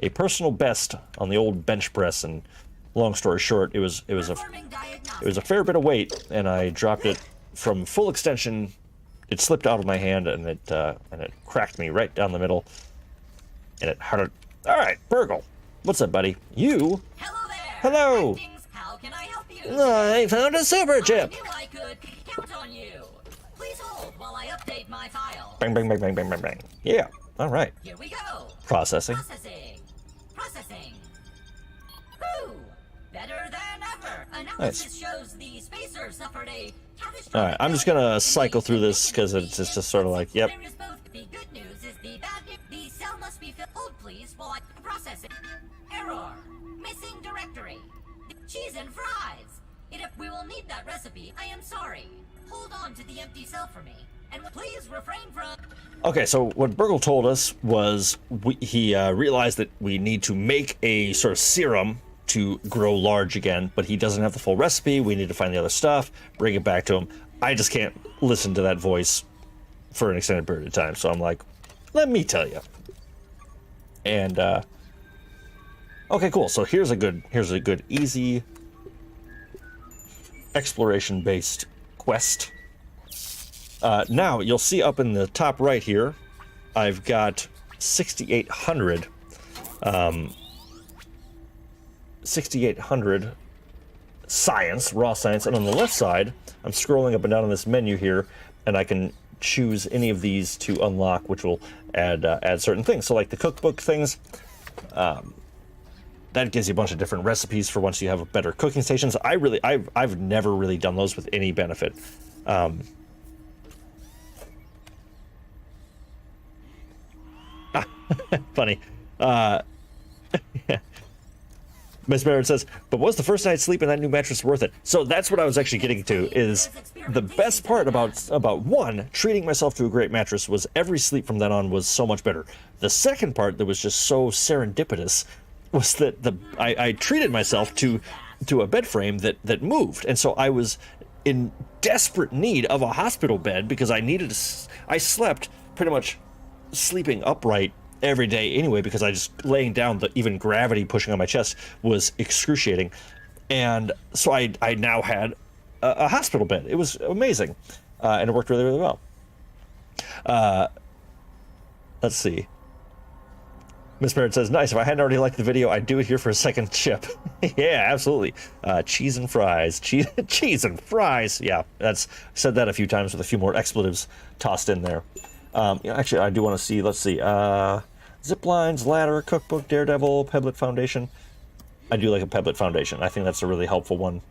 [SPEAKER 1] a personal best on the old bench press, and long story short, it was a fair bit of weight, and I dropped it from full extension. It slipped out of my hand, and it cracked me right down the middle, and it hurt. All right, Burgle, what's up, buddy? You?
[SPEAKER 3] Hello there.
[SPEAKER 1] Hello.
[SPEAKER 3] Outings, how can I help you?
[SPEAKER 1] I found a super chip.
[SPEAKER 3] I knew I could count on you. Please hold while I update my file.
[SPEAKER 1] Bang, bang, bang, bang, bang, bang, bang. Yeah. All right.
[SPEAKER 3] Here we go.
[SPEAKER 1] Processing.
[SPEAKER 3] Processing. Woo! Better than ever. Analysis shows the spacer suffered a catastrophic.
[SPEAKER 1] All right, I'm just gonna cycle through this because it's just sort of like, yep.
[SPEAKER 3] There is both the good news is the bad news. The cell must be filled. Hold, please, while I process it. Error. Missing directory. Cheese and fries. We will need that recipe. I am sorry. Hold on to the empty cell for me, and please refrain from.
[SPEAKER 1] Okay, so what Burgle told us was he realized that we need to make a sort of serum to grow large again, but he doesn't have the full recipe. We need to find the other stuff, bring it back to him. I just can't listen to that voice for an extended period of time, so I'm like, let me tell you. And okay, cool. So here's a good easy exploration-based quest. Now you'll see up in the top right here, I've got 6,800 science, raw science, and on the left side, I'm scrolling up and down on this menu here, and I can choose any of these to unlock, which will add certain things. So like the cookbook things, that gives you a bunch of different recipes for once you have better cooking stations. I've never really done those with any benefit. Funny. Miss Barrett says, but was the first night's sleep in that new mattress worth it? So that's what I was actually getting to, is the best part about one, treating myself to a great mattress was every sleep from then on was so much better. The second part that was just so serendipitous was that I treated myself to a bed frame that moved. And so I was in desperate need of a hospital bed because I slept pretty much sleeping upright every day anyway, because I just laying down, even gravity pushing on my chest was excruciating. And so I now had a hospital bed. It was amazing. And it worked really, really well. Let's see. Miss Barrett says, nice. If I hadn't already liked the video, I'd do it here for a second chip. Yeah, absolutely. Cheese and fries. Cheese and fries. Yeah, said that a few times with a few more expletives tossed in there. Actually, I do want to see, let's see. Zip lines, ladder, cookbook, Daredevil, Peblet Foundation. I do like a Peblet Foundation. I think that's a really helpful one.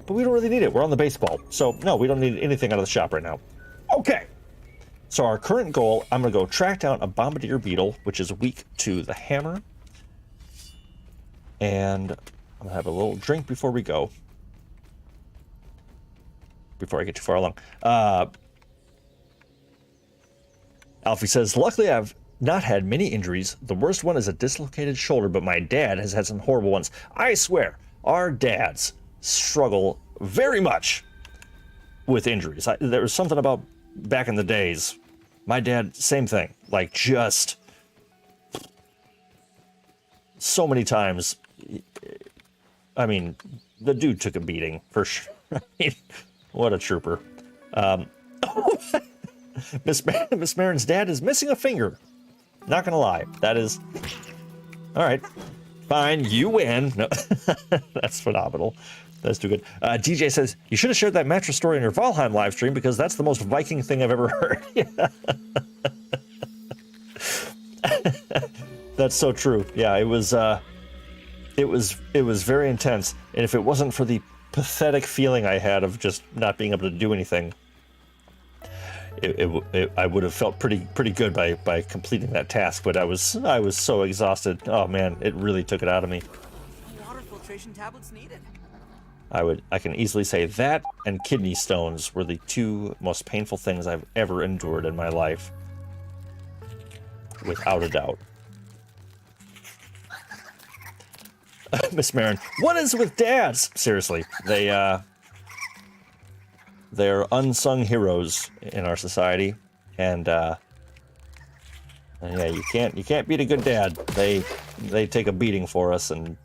[SPEAKER 1] But we don't really need it. We're on the baseball. So, no, we don't need anything out of the shop right now. Okay. So our current goal, I'm going to go track down a bombardier beetle, which is weak to the hammer. And I'm going to have a little drink before we go. Before I get too far along. Alfie says, luckily I've not had many injuries. The worst one is a dislocated shoulder, but my dad has had some horrible ones. I swear, our dads struggle very much with injuries. There was something about back in the days. My dad, same thing. Like, just so many times. I mean, the dude took a beating, for sure. I mean, what a trooper. Miss Marin's dad is missing a finger. Not gonna lie. That is... Alright. Fine, you win. No. That's phenomenal. That's too good. DJ says, you should have shared that mattress story on your Valheim live stream because that's the most Viking thing I've ever heard. That's so true. Yeah, it was it was very intense. And if it wasn't for the pathetic feeling I had of just not being able to do anything, I would have felt pretty good by completing that task. But I was so exhausted. Oh man, it really took it out of me.
[SPEAKER 2] Water filtration tablets needed.
[SPEAKER 1] I can easily say that and kidney stones were the two most painful things I've ever endured in my life. Without a doubt. Miss Marin, what is with dads? Seriously, they're unsung heroes in our society, and yeah, you can't beat a good dad. They take a beating for us, and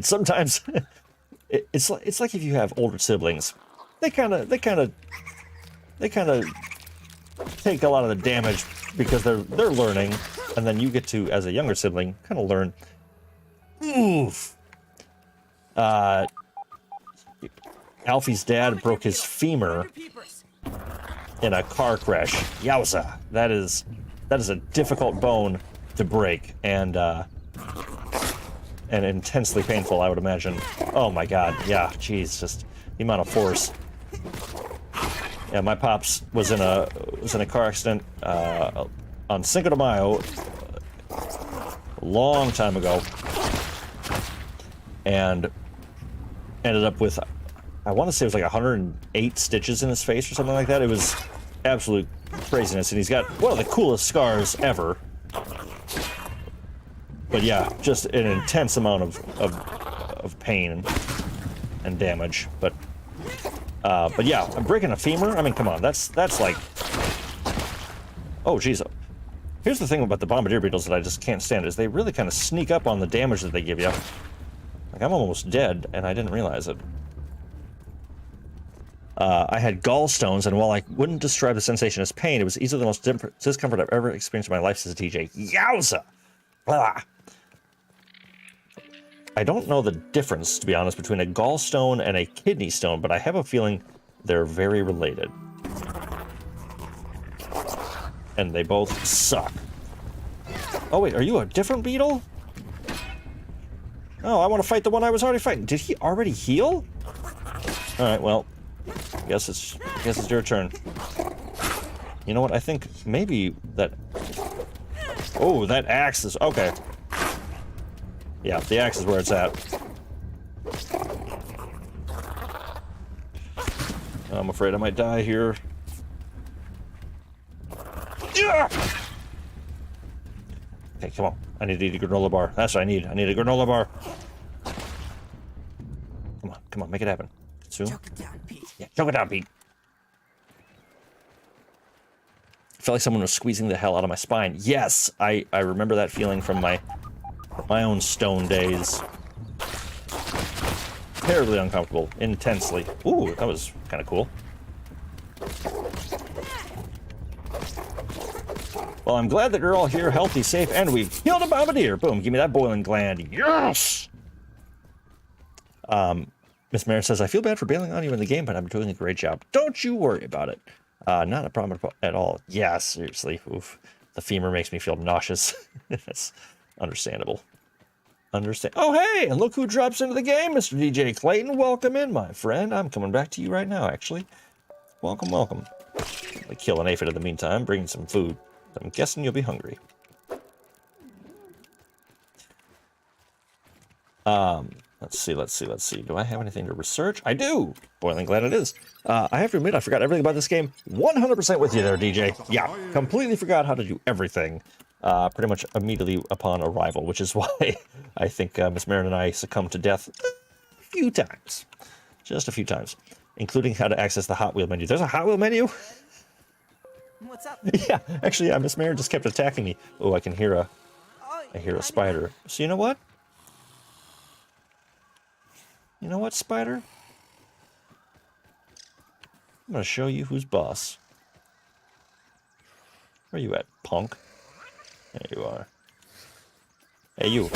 [SPEAKER 1] sometimes it's like if you have older siblings, they kind of take a lot of the damage because they're learning, and then you get to, as a younger sibling, kind of learn. Oof. Alfie's dad broke his femur in a car crash. Yowza, that is a difficult bone to break, and intensely painful, I would imagine. Oh my God, yeah, geez, just the amount of force. Yeah, my pops was in a car accident on Cinco de Mayo a long time ago, and ended up with, I want to say it was like 108 stitches in his face or something like that. It was absolute craziness, and he's got one of the coolest scars ever. But yeah, just an intense amount of pain and damage. But yeah, I'm breaking a femur. I mean, come on, that's like, oh geez. Here's the thing about the bombardier beetles that I just can't stand is they really kind of sneak up on the damage that they give you. Like, I'm almost dead, and I didn't realize it. I had gallstones, and while I wouldn't describe the sensation as pain, it was easily the most discomfort I've ever experienced in my life as a TJ. Yowza! Blah. I don't know the difference, to be honest, between a gallstone and a kidney stone, but I have a feeling they're very related. And they both suck. Oh wait, are you a different beetle? Oh, I want to fight the one I was already fighting. Did he already heal? All right, well, I guess it's your turn. You know what? I think maybe that. Oh, that axe is okay. Yeah, the axe is where it's at. I'm afraid I might die here. Yeah! Okay, come on. I need to eat a granola bar. That's what I need. I need a granola bar. Come on, make it happen. Soon.
[SPEAKER 2] Choke it down, Pete.
[SPEAKER 1] Yeah, choke it down, Pete. I felt like someone was squeezing the hell out of my spine. Yes, I remember that feeling from my own stone days. Terribly uncomfortable, intensely. Ooh, that was kind of cool. Well, I'm glad that you're all here, healthy, safe, and we've killed a bombardier. Boom, give me that boiling gland. Yes! Miss Marin says, I feel bad for bailing on you in the game, but I'm doing a great job. Don't you worry about it. Not a problem at all. Yeah, seriously. Oof. The femur makes me feel nauseous. That's understandable. Oh, hey, and look who drops into the game, Mr. DJ Clayton. Welcome in, my friend. I'm coming back to you right now, actually. Welcome, welcome. I'll kill an aphid in the meantime, bring some food. I'm guessing you'll be hungry. Let's see. Do I have anything to research? I do! Boiling glad it is. I have to admit, I forgot everything about this game. 100% with you there, DJ. Yeah, completely forgot how to do everything. Pretty much immediately upon arrival, which is why I think Miss Marin and I succumbed to death a few times. Just a few times. Including how to access the Hot Wheel menu. There's a Hot Wheel menu?
[SPEAKER 2] What's up?
[SPEAKER 1] Yeah, actually, Miss Marin just kept attacking me. Oh, I can hear a spider. So you know what? You know what, spider? I'm gonna show you who's boss. Where you at, punk? There you are. Hey, you.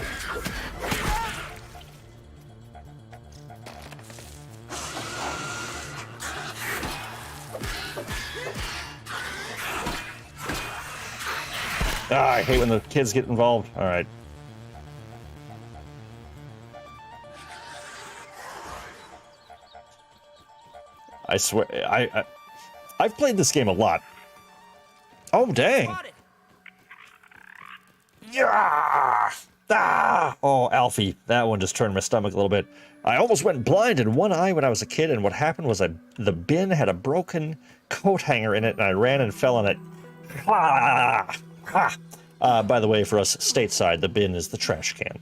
[SPEAKER 1] I hate when the kids get involved. All right. I swear, I've played this game a lot. Oh, dang.
[SPEAKER 2] Spotted.
[SPEAKER 1] Yeah! Ah! Oh, Alfie, that one just turned my stomach a little bit. I almost went blind in one eye when I was a kid, and what happened was the bin had a broken coat hanger in it, and I ran and fell on it. Ah! Ah! By the way, for us stateside, the bin is the trash can.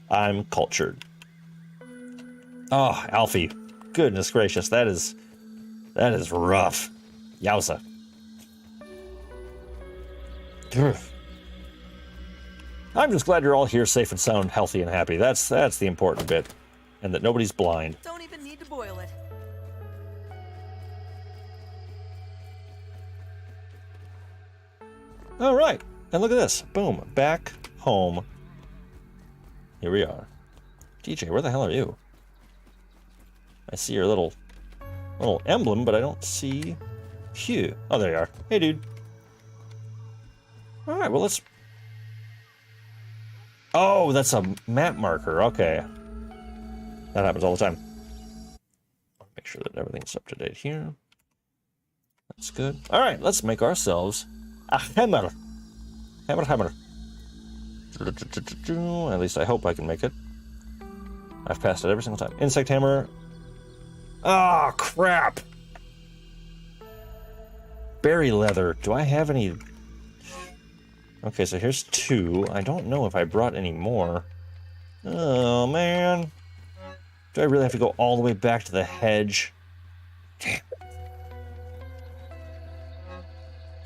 [SPEAKER 1] I'm cultured. Oh, Alfie, goodness gracious, that is rough. Yowza. I'm just glad you're all here safe and sound, healthy and happy. That's the important bit. And that nobody's blind.
[SPEAKER 2] Don't even need to boil it.
[SPEAKER 1] All right. And look at this. Boom. Back home. Here we are. DJ, where the hell are you? I see your little emblem, but I don't see you. Oh, there you are. Hey, dude. All right, well, let's... Oh, that's a map marker. Okay. That happens all the time. Make sure that everything's up to date here. That's good. All right, let's make ourselves a hammer. Hammer. At least I hope I can make it. I've passed it every single time. Insect hammer. Ah, crap. Berry leather. Do I have any... Okay, so here's 2. I don't know if I brought any more. Oh, man. Do I really have to go all the way back to the hedge? Damn.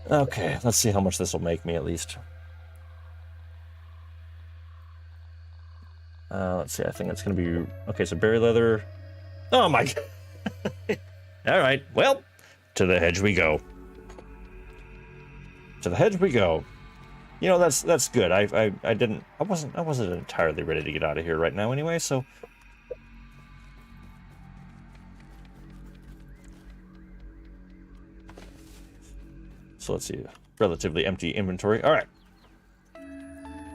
[SPEAKER 1] Okay, let's see how much this will make me at least. Let's see, I think it's going to be... Okay, so berry leather... Oh, my... All right, well, to the hedge we go. To the hedge we go. You know, that's good. I wasn't entirely ready to get out of here right now anyway, so... So let's see, relatively empty inventory. All right,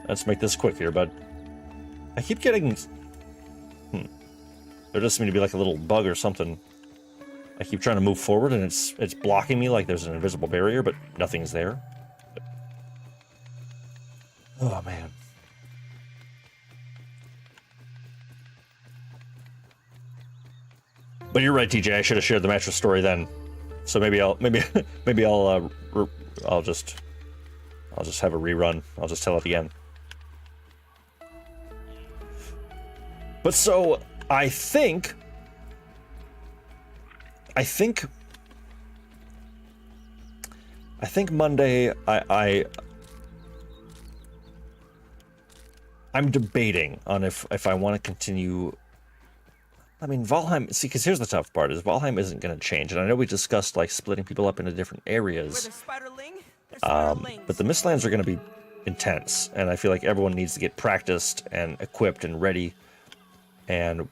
[SPEAKER 1] let's make this quick here, bud. I keep getting... There does seem to be like a little bug or something. I keep trying to move forward and it's blocking me like there's an invisible barrier, but nothing's there. Oh, man. But you're right, TJ. I should have shared the mattress story then. So maybe I'll just have a rerun. I'll just tell it again. But so I think Monday I'm debating on if I want to continue. I mean, Valheim, see, because here's the tough part, is Valheim isn't going to change. And I know we discussed, like, splitting people up into different areas. But the Mistlands are going to be intense. And I feel like everyone needs to get practiced and equipped and ready. And,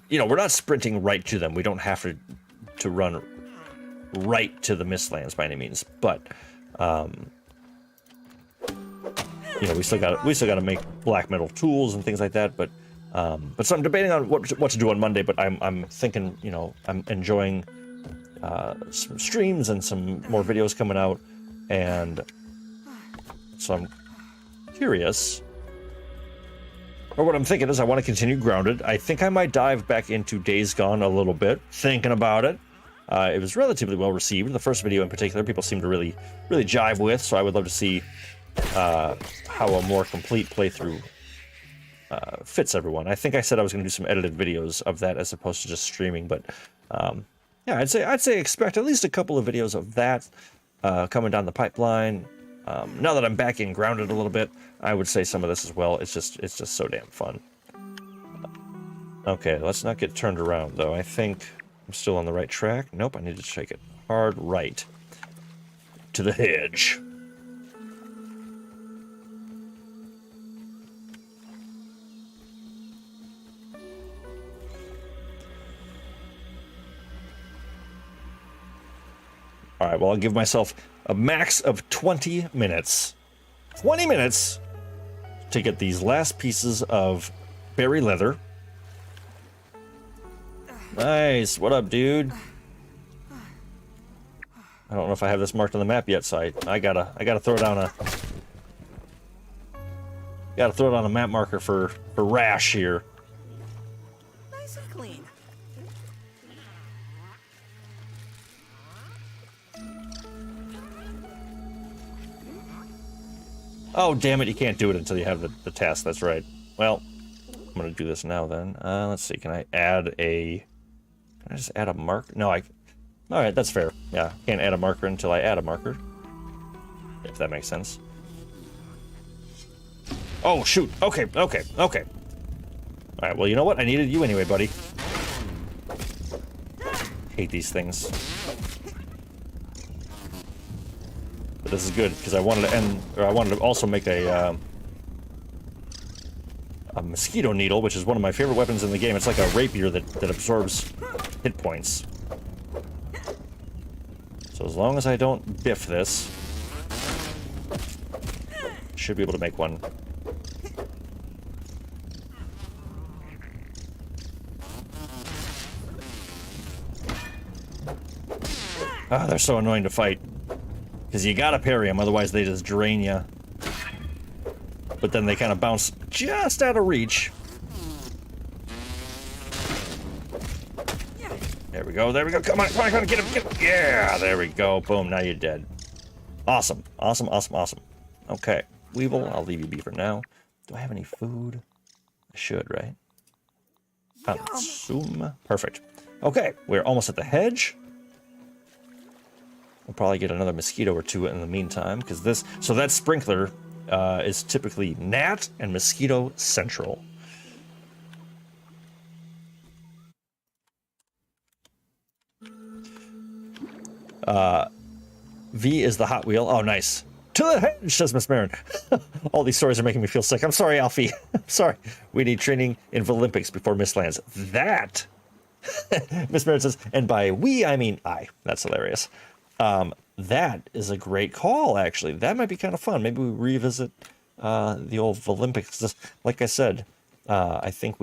[SPEAKER 1] you know, we're not sprinting right to them. We don't have to run right to the Mistlands by any means. But, you know, we still got to make black metal tools and things like that. But so I'm debating on what to do on Monday, but I'm thinking, you know, I'm enjoying some streams and some more videos coming out, and so I'm curious. Or what I'm thinking is I want to continue Grounded. I think I might dive back into Days Gone a little bit, thinking about it. It was relatively well received. The first video in particular, people seem to really jive with, so I would love to see how a more complete playthrough fits everyone. I think I said I was going to do some edited videos of that as opposed to just streaming, but yeah, I'd say expect at least a couple of videos of that coming down the pipeline. Now that I'm back in Grounded a little bit, I would say some of this as well. It's just so damn fun. Okay, let's not get turned around though. I think I'm still on the right track. Nope, I need to take it hard right to the hedge. All right, well, I'll give myself a max of 20 minutes. 20 minutes to get these last pieces of berry leather. Nice. What up, dude? I don't know if I have this marked on the map yet, so I gotta throw down a map marker for Rash here.
[SPEAKER 2] Nice and clean.
[SPEAKER 1] Oh, damn it, you can't do it until you have the task, that's right. Well, I'm gonna do this now then. Let's see, can I just add a marker? No, alright, that's fair. Yeah, can't add a marker until I add a marker. If that makes sense. Oh, shoot, okay. Alright, well, you know what? I needed you anyway, buddy. Hate these things. But this is good, because I wanted to also make a mosquito needle, which is one of my favorite weapons in the game. It's like a rapier that absorbs hit points. So as long as I don't biff this, should be able to make one. Ah, they're so annoying to fight. Because you gotta parry them, otherwise they just drain you. But then they kind of bounce just out of reach. There we go, come on, get him. Yeah, there we go, boom, now you're dead. Awesome. Okay, Weevil, I'll leave you be for now. Do I have any food? I should, right? Assume. Perfect. Okay, we're almost at the hedge. We'll probably get another mosquito or two in the meantime, because that sprinkler is typically gnat and mosquito central. V is the Hot Wheel. Oh, nice. To the hedge, says Miss Marin. All these stories are making me feel sick. I'm sorry, Alfie. I'm sorry. We need training in Olympics before Miss lands. That, Miss Marin says, and by we, I mean I. That's hilarious. That is a great call, actually. That might be kind of fun. Maybe we revisit the old Olympics. Just, like I said, I think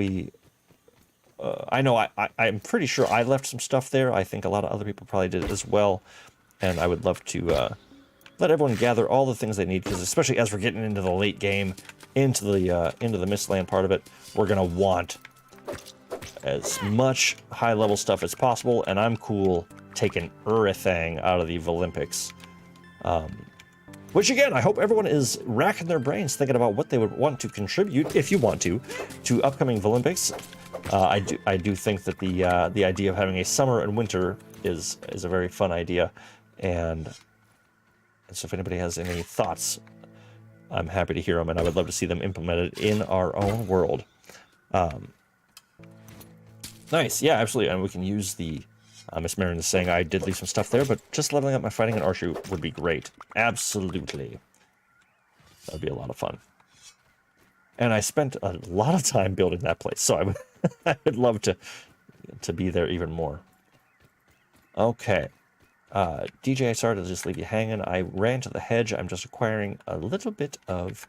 [SPEAKER 1] I know I'm pretty sure I left some stuff there. I think a lot of other people probably did as well. And I would love to let everyone gather all the things they need, because especially as we're getting into the late game, into the Mistland part of it, we're gonna want as much high-level stuff as possible. And I'm cool taking everything out of the Olympics. Which again, I hope everyone is racking their brains thinking about what they would want to contribute, if you want to upcoming Olympics. I do think that the idea of having a summer and winter is a very fun idea, and so if anybody has any thoughts, I'm happy to hear them, and I would love to see them implemented in our own world. Nice, yeah, absolutely, and we can use the Miss Marin is saying I did leave some stuff there, but just leveling up my fighting and archery would be great. Absolutely. That would be a lot of fun. And I spent a lot of time building that place, so I would love to be there even more. Okay. DJ, sorry to just leave you hanging. I ran to the hedge. I'm just acquiring a little bit of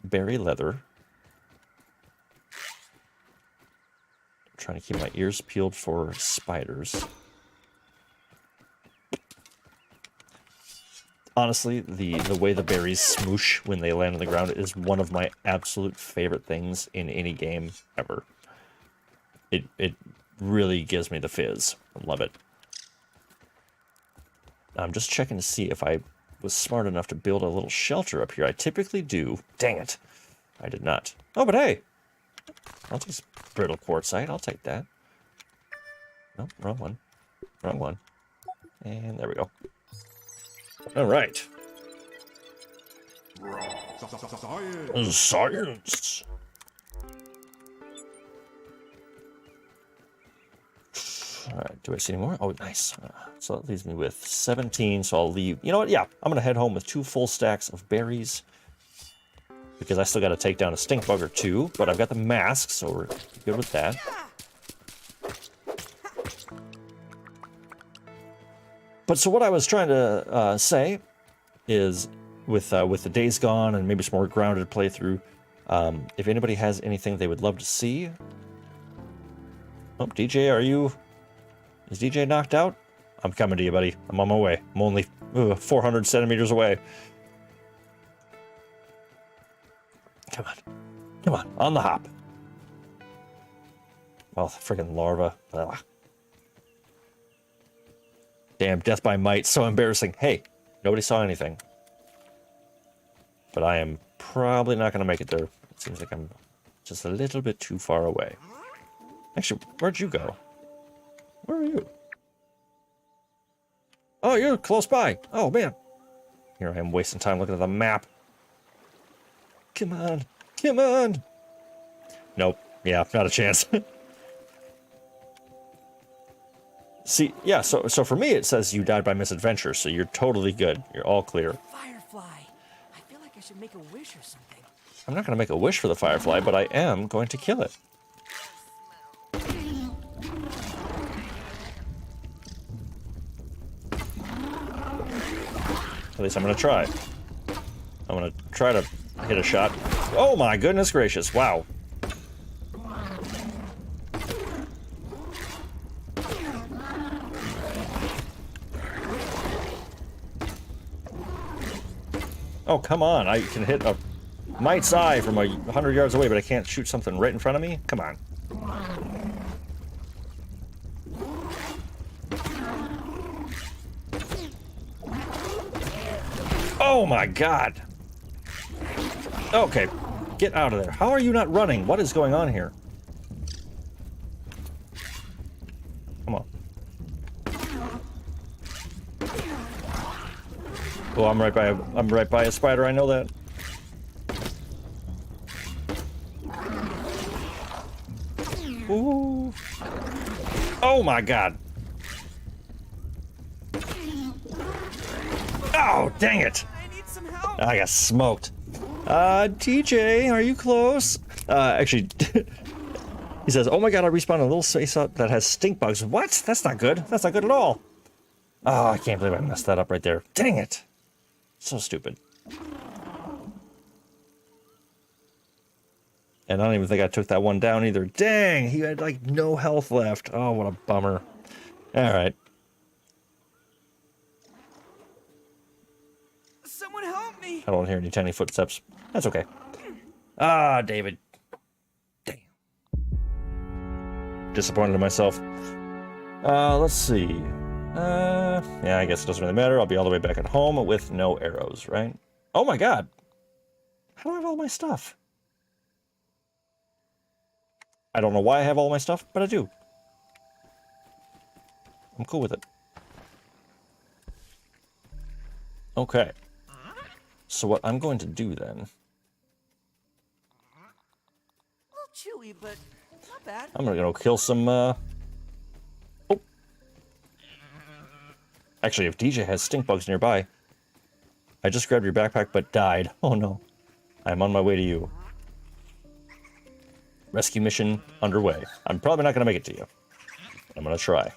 [SPEAKER 1] berry leather. Trying to keep my ears peeled for spiders. Honestly, the way the berries smoosh when they land on the ground is one of my absolute favorite things in any game ever. It really gives me the fizz. I love it. I'm just checking to see if I was smart enough to build a little shelter up here. I typically do. Dang it. I did not. Oh, but hey. I'll take some brittle quartzite. I'll take that. Nope, wrong one. Wrong one. And there we go. All right. Science. All right, do I see any more? Oh, nice. So that leaves me with 17, so I'll leave. You know what? Yeah, I'm going to head home with 2 full stacks of berries, because I still got to take down a stink bug or 2, but I've got the mask, so we're good with that. But so what I was trying to say is, with the Days Gone and maybe some more grounded playthrough, if anybody has anything they would love to see. Oh, DJ, is DJ knocked out? I'm coming to you, buddy. I'm on my way. I'm only 400 centimeters away. Come on. Come on the hop. Oh, freaking larva. Ugh. Damn, death by might. So embarrassing. Hey, nobody saw anything. But I am probably not going to make it there. It seems like I'm just a little bit too far away. Actually, where'd you go? Where are you? Oh, you're close by. Oh, man. Here I am wasting time looking at the map. Come on. Come on. Nope. Yeah, not a chance. See, yeah, so for me it says you died by misadventure, so you're totally good. You're all clear.
[SPEAKER 2] Firefly. I feel like I should make a wish or something.
[SPEAKER 1] I'm not going to make a wish for the firefly, but I am going to kill it. At least I'm going to try. I'm going to try to hit a shot. Oh my goodness gracious, wow. Oh, come on. I can hit a mite's eye from 100 yards away, but I can't shoot something right in front of me? Come on. Oh my god. Okay, get out of there. How are you not running? What is going on here? Come on. Oh, I'm right by a spider, I know that. Ooh. Oh my god. Oh, dang it.
[SPEAKER 2] I need some help.
[SPEAKER 1] I got smoked. TJ, are you close? Actually, he says, oh my god, I respawned a little space up that has stink bugs. What? That's not good. That's not good at all. Oh, I can't believe I messed that up right there. Dang it. So stupid. And I don't even think I took that one down either. Dang, he had like no health left. Oh, what a bummer. Alright.
[SPEAKER 2] Someone help me.
[SPEAKER 1] I don't hear any tiny footsteps. That's okay. Ah, David. Damn. Disappointed in myself. Let's see. Yeah, I guess it doesn't really matter. I'll be all the way back at home with no arrows, right? Oh my god! How do I have all my stuff? I don't know why I have all my stuff, but I do. I'm cool with it. Okay. So what I'm going to do then...
[SPEAKER 2] A little chewy, but not bad.
[SPEAKER 1] I'm gonna go kill some, Oh. Actually, if DJ has stink bugs nearby... I just grabbed your backpack but died. Oh no. I'm on my way to you. Rescue mission underway. I'm probably not gonna make it to you. I'm gonna try.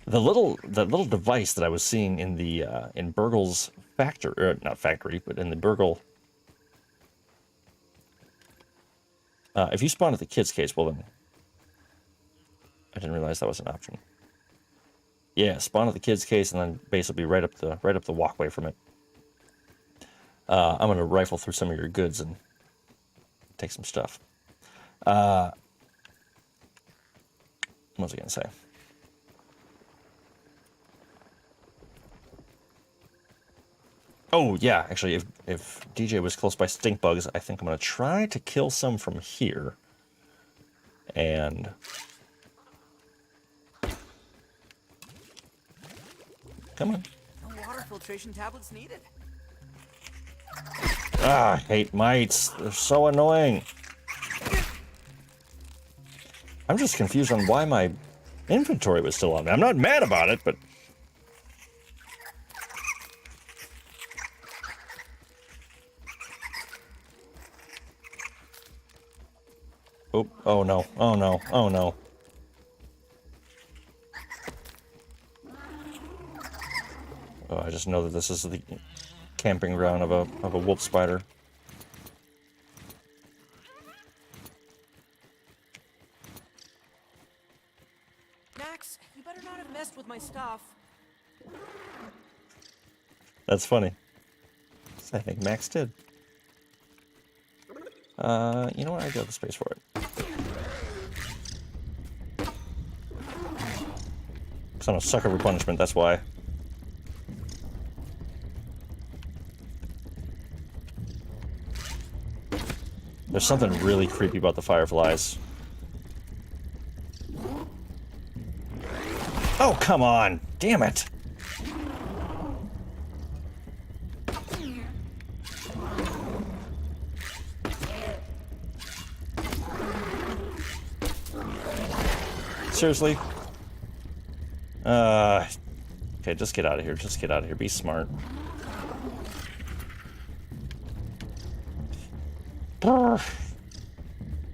[SPEAKER 1] That little device that I was seeing in the in Burgle's factory, or not factory, but in the Burgle. If you spawn at the kids' case, well then, I didn't realize that was an option. Yeah, spawn at the kids' case, and then base will be right up the walkway from it. I'm gonna rifle through some of your goods and take some stuff. What was I gonna say? Oh yeah, actually, if DJ was close by stink bugs, I think I'm gonna try to kill some from here. And come on.
[SPEAKER 2] No water filtration tablets needed.
[SPEAKER 1] Ah, I hate mites. They're so annoying. I'm just confused on why my inventory was still on me. I'm not mad about it, but... Oh, oh no, oh no, oh no. Oh, I just know that this is the camping ground of a wolf spider. That's funny. I think Max did. You know what? I do have the space for it. Because I'm a sucker for punishment, that's why. There's something really creepy about the fireflies. Oh, come on! Damn it! Seriously? Okay, just get out of here. Just get out of here. Be smart.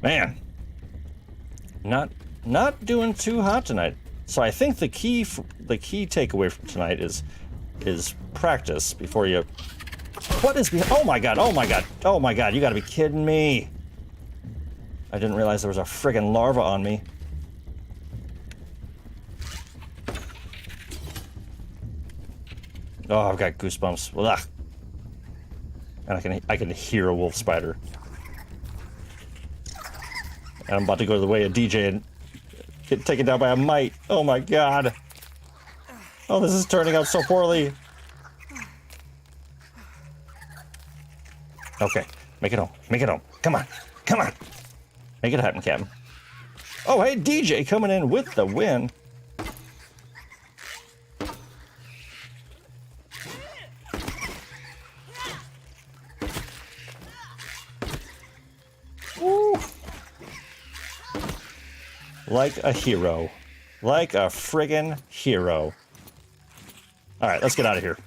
[SPEAKER 1] Man. Not doing too hot tonight. So I think the key takeaway from tonight is practice before you... What is behind... Oh my god, oh my god, oh my god, you gotta be kidding me. I didn't realize there was a friggin' larva on me. Oh, I've got goosebumps. Ugh. And I can hear a wolf spider. And I'm about to go to the way of DJ and get taken down by a mite. Oh my god. Oh, this is turning out so poorly. Okay, make it home. Make it home. Come on. Come on. Make it happen, Captain. Oh, hey, DJ coming in with the win. Woo. Like a hero. Like a friggin' hero. Alright, let's get out of here.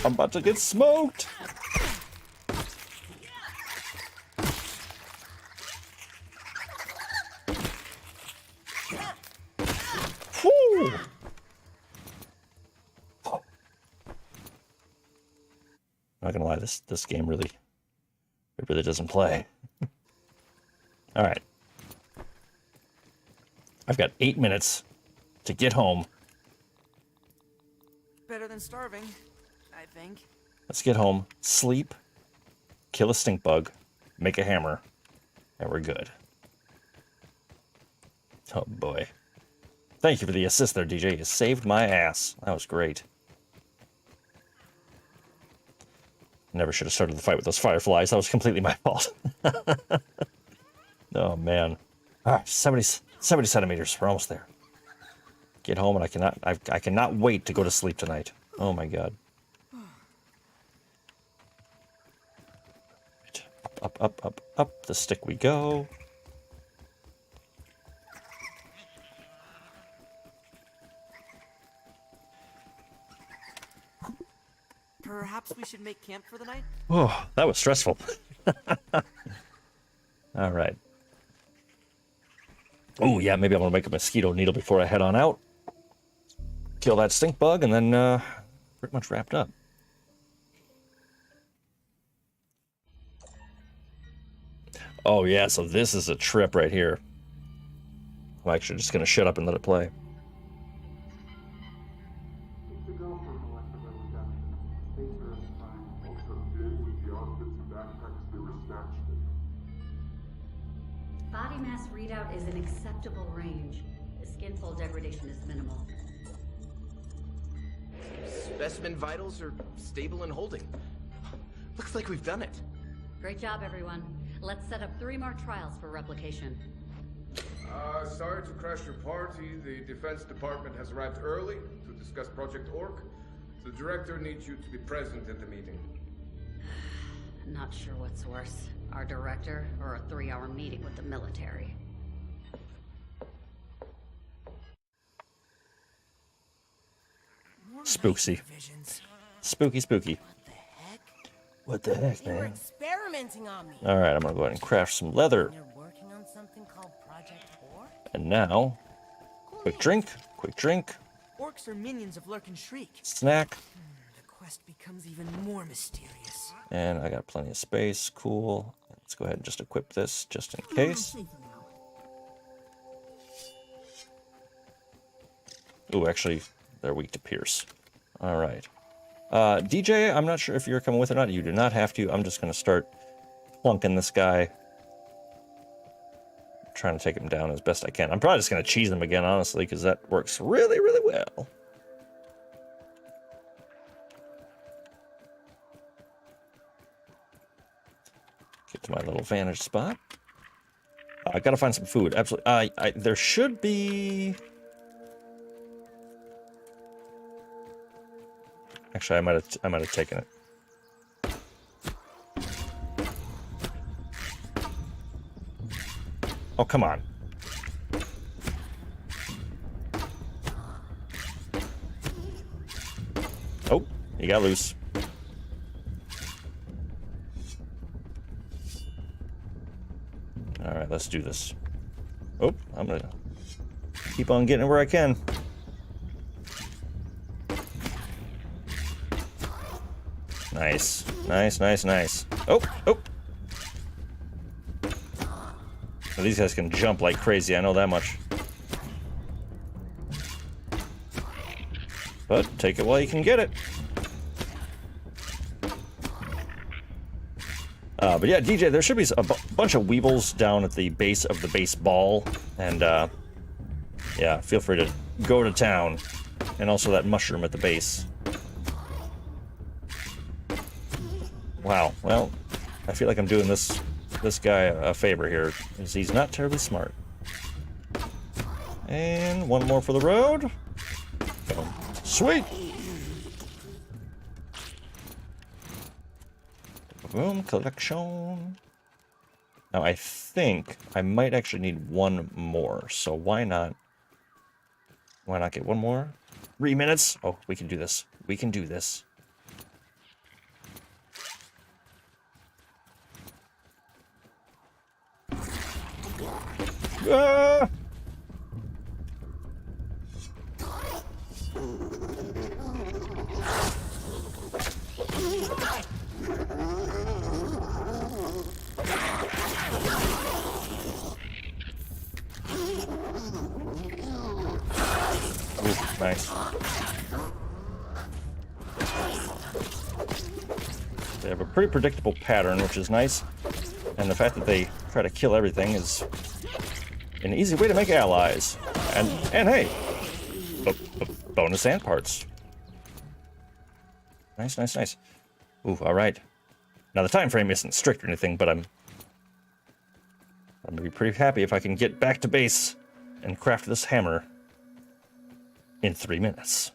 [SPEAKER 1] I'm about to get smoked. Whew. Not gonna lie, this game really doesn't play. All right, I've got 8 minutes to get home.
[SPEAKER 2] Better than starving, I think.
[SPEAKER 1] Let's get home, sleep, kill a stink bug, make a hammer, and we're good. Oh boy. Thank you for the assist there, DJ. You saved my ass. That was great. Never should have started the fight with those fireflies. That was completely my fault. Oh, man. All right, 70 centimeters. We're almost there. Get home, and I cannot wait to go to sleep tonight. Oh, my God. Up, up, up, up the stick we go.
[SPEAKER 2] Perhaps we should make camp for the night?
[SPEAKER 1] Oh, that was stressful. All right. Oh, yeah, maybe I'm going to make a mosquito needle before I head on out. Kill that stink bug, and then pretty much wrapped up. Oh, yeah, so this is a trip right here. I'm actually just going to shut up and let it play.
[SPEAKER 6] Body mass readout is an acceptable range. The skin fold degradation is minimal.
[SPEAKER 7] Specimen vitals are stable and holding. Looks like we've done it.
[SPEAKER 6] Great job, everyone. Let's set up 3 more trials for replication.
[SPEAKER 8] Sorry to crash your party. The Defense Department has arrived early to discuss Project Orc. The director needs you to be present in the meeting.
[SPEAKER 6] Not sure what's worse, our director or a 3-hour meeting with the military.
[SPEAKER 1] Spooksy. Spooky, spooky. What the heck,
[SPEAKER 2] They were
[SPEAKER 1] man?
[SPEAKER 2] experimenting on me.
[SPEAKER 1] All right, I'm going to go ahead and craft some leather.
[SPEAKER 2] They're working on something called Project Orc?
[SPEAKER 1] And now, quick drink,
[SPEAKER 2] Orcs are minions of Lurk and Shriek.
[SPEAKER 1] snack.
[SPEAKER 2] The quest becomes even more mysterious.
[SPEAKER 1] And I got plenty of space. Cool. Let's go ahead and just equip this just in case. Ooh, actually, they're weak to pierce. All right. DJ, I'm not sure if you're coming with or not. You do not have to. I'm just going to start plunking this guy. Trying to take him down as best I can. I'm probably just going to cheese him again, honestly, because that works really, really well. Get to my little vantage spot. I got to find some food. Absolutely. There should be... Actually, I might have taken it. Oh, come on. Oh, he got loose. All right, let's do this. Oh, I'm gonna keep on getting it where I can. Nice, nice, nice, nice. Oh, oh. Well, these guys can jump like crazy, I know that much. But take it while you can get it. But yeah, DJ, there should be a bunch of weevils down at the base of the baseball. And yeah, feel free to go to town. And also that mushroom at the base. Wow, well, I feel like I'm doing this guy a favor here, because he's not terribly smart. And one more for the road. Sweet! Boom, collection. Now I think I might actually need one more, so why not get one more? 3 minutes? Oh, we can do this. We can do this. Ah! Ooh, nice. They have a pretty predictable pattern, which is nice. And the fact that they try to kill everything is an easy way to make allies. And hey, bonus ant parts. Nice, nice, nice. Ooh, all right. Now the time frame isn't strict or anything, but I'm gonna be pretty happy if I can get back to base and craft this hammer in 3 minutes.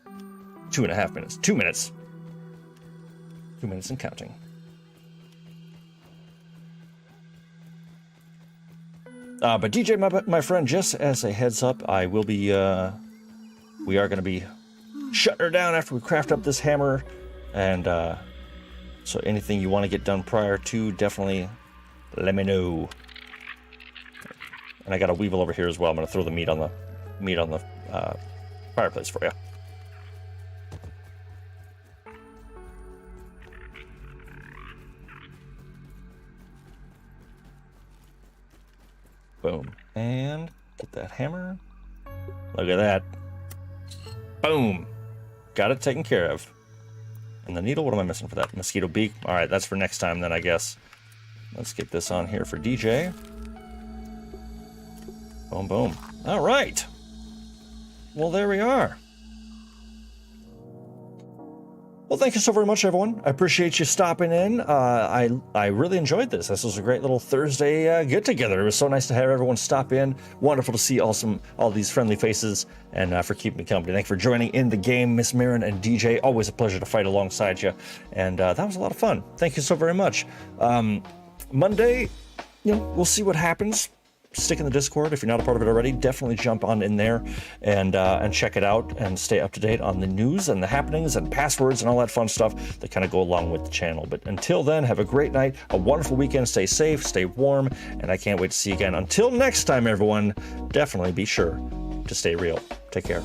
[SPEAKER 1] 2.5 minutes. 2 minutes. 2 minutes and counting. But DJ, my friend, just as a heads up, I will be, we are going to be shutting her down after we craft up this hammer. And so anything you want to get done prior to, definitely let me know. And I got a weevil over here as well. I'm going to throw the meat on the fireplace for you. Boom. And get that hammer. Look at that. Boom. Got it taken care of. And the needle, what am I missing for that? Mosquito beak. All right, that's for next time then, I guess. Let's get this on here for DJ. Boom, boom. All right. Well, there we are. Well, thank you so very much, everyone. I appreciate you stopping in. I really enjoyed this. This was a great little Thursday get-together. It was so nice to have everyone stop in. Wonderful to see all these friendly faces, and for keeping me company. Thank you for joining in the game, Miss Mirren and DJ. Always a pleasure to fight alongside you, and that was a lot of fun. Thank you so very much. Monday, we'll see what happens. Stick in the Discord if you're not a part of it already. Definitely jump on in there and check it out and stay up to date on the news and the happenings and passwords and all that fun stuff that kind of go along with the channel. But until then, have a great night, a wonderful weekend. Stay safe, stay warm, and I can't wait to see you again. Until next time, everyone, definitely be sure to stay real. Take care.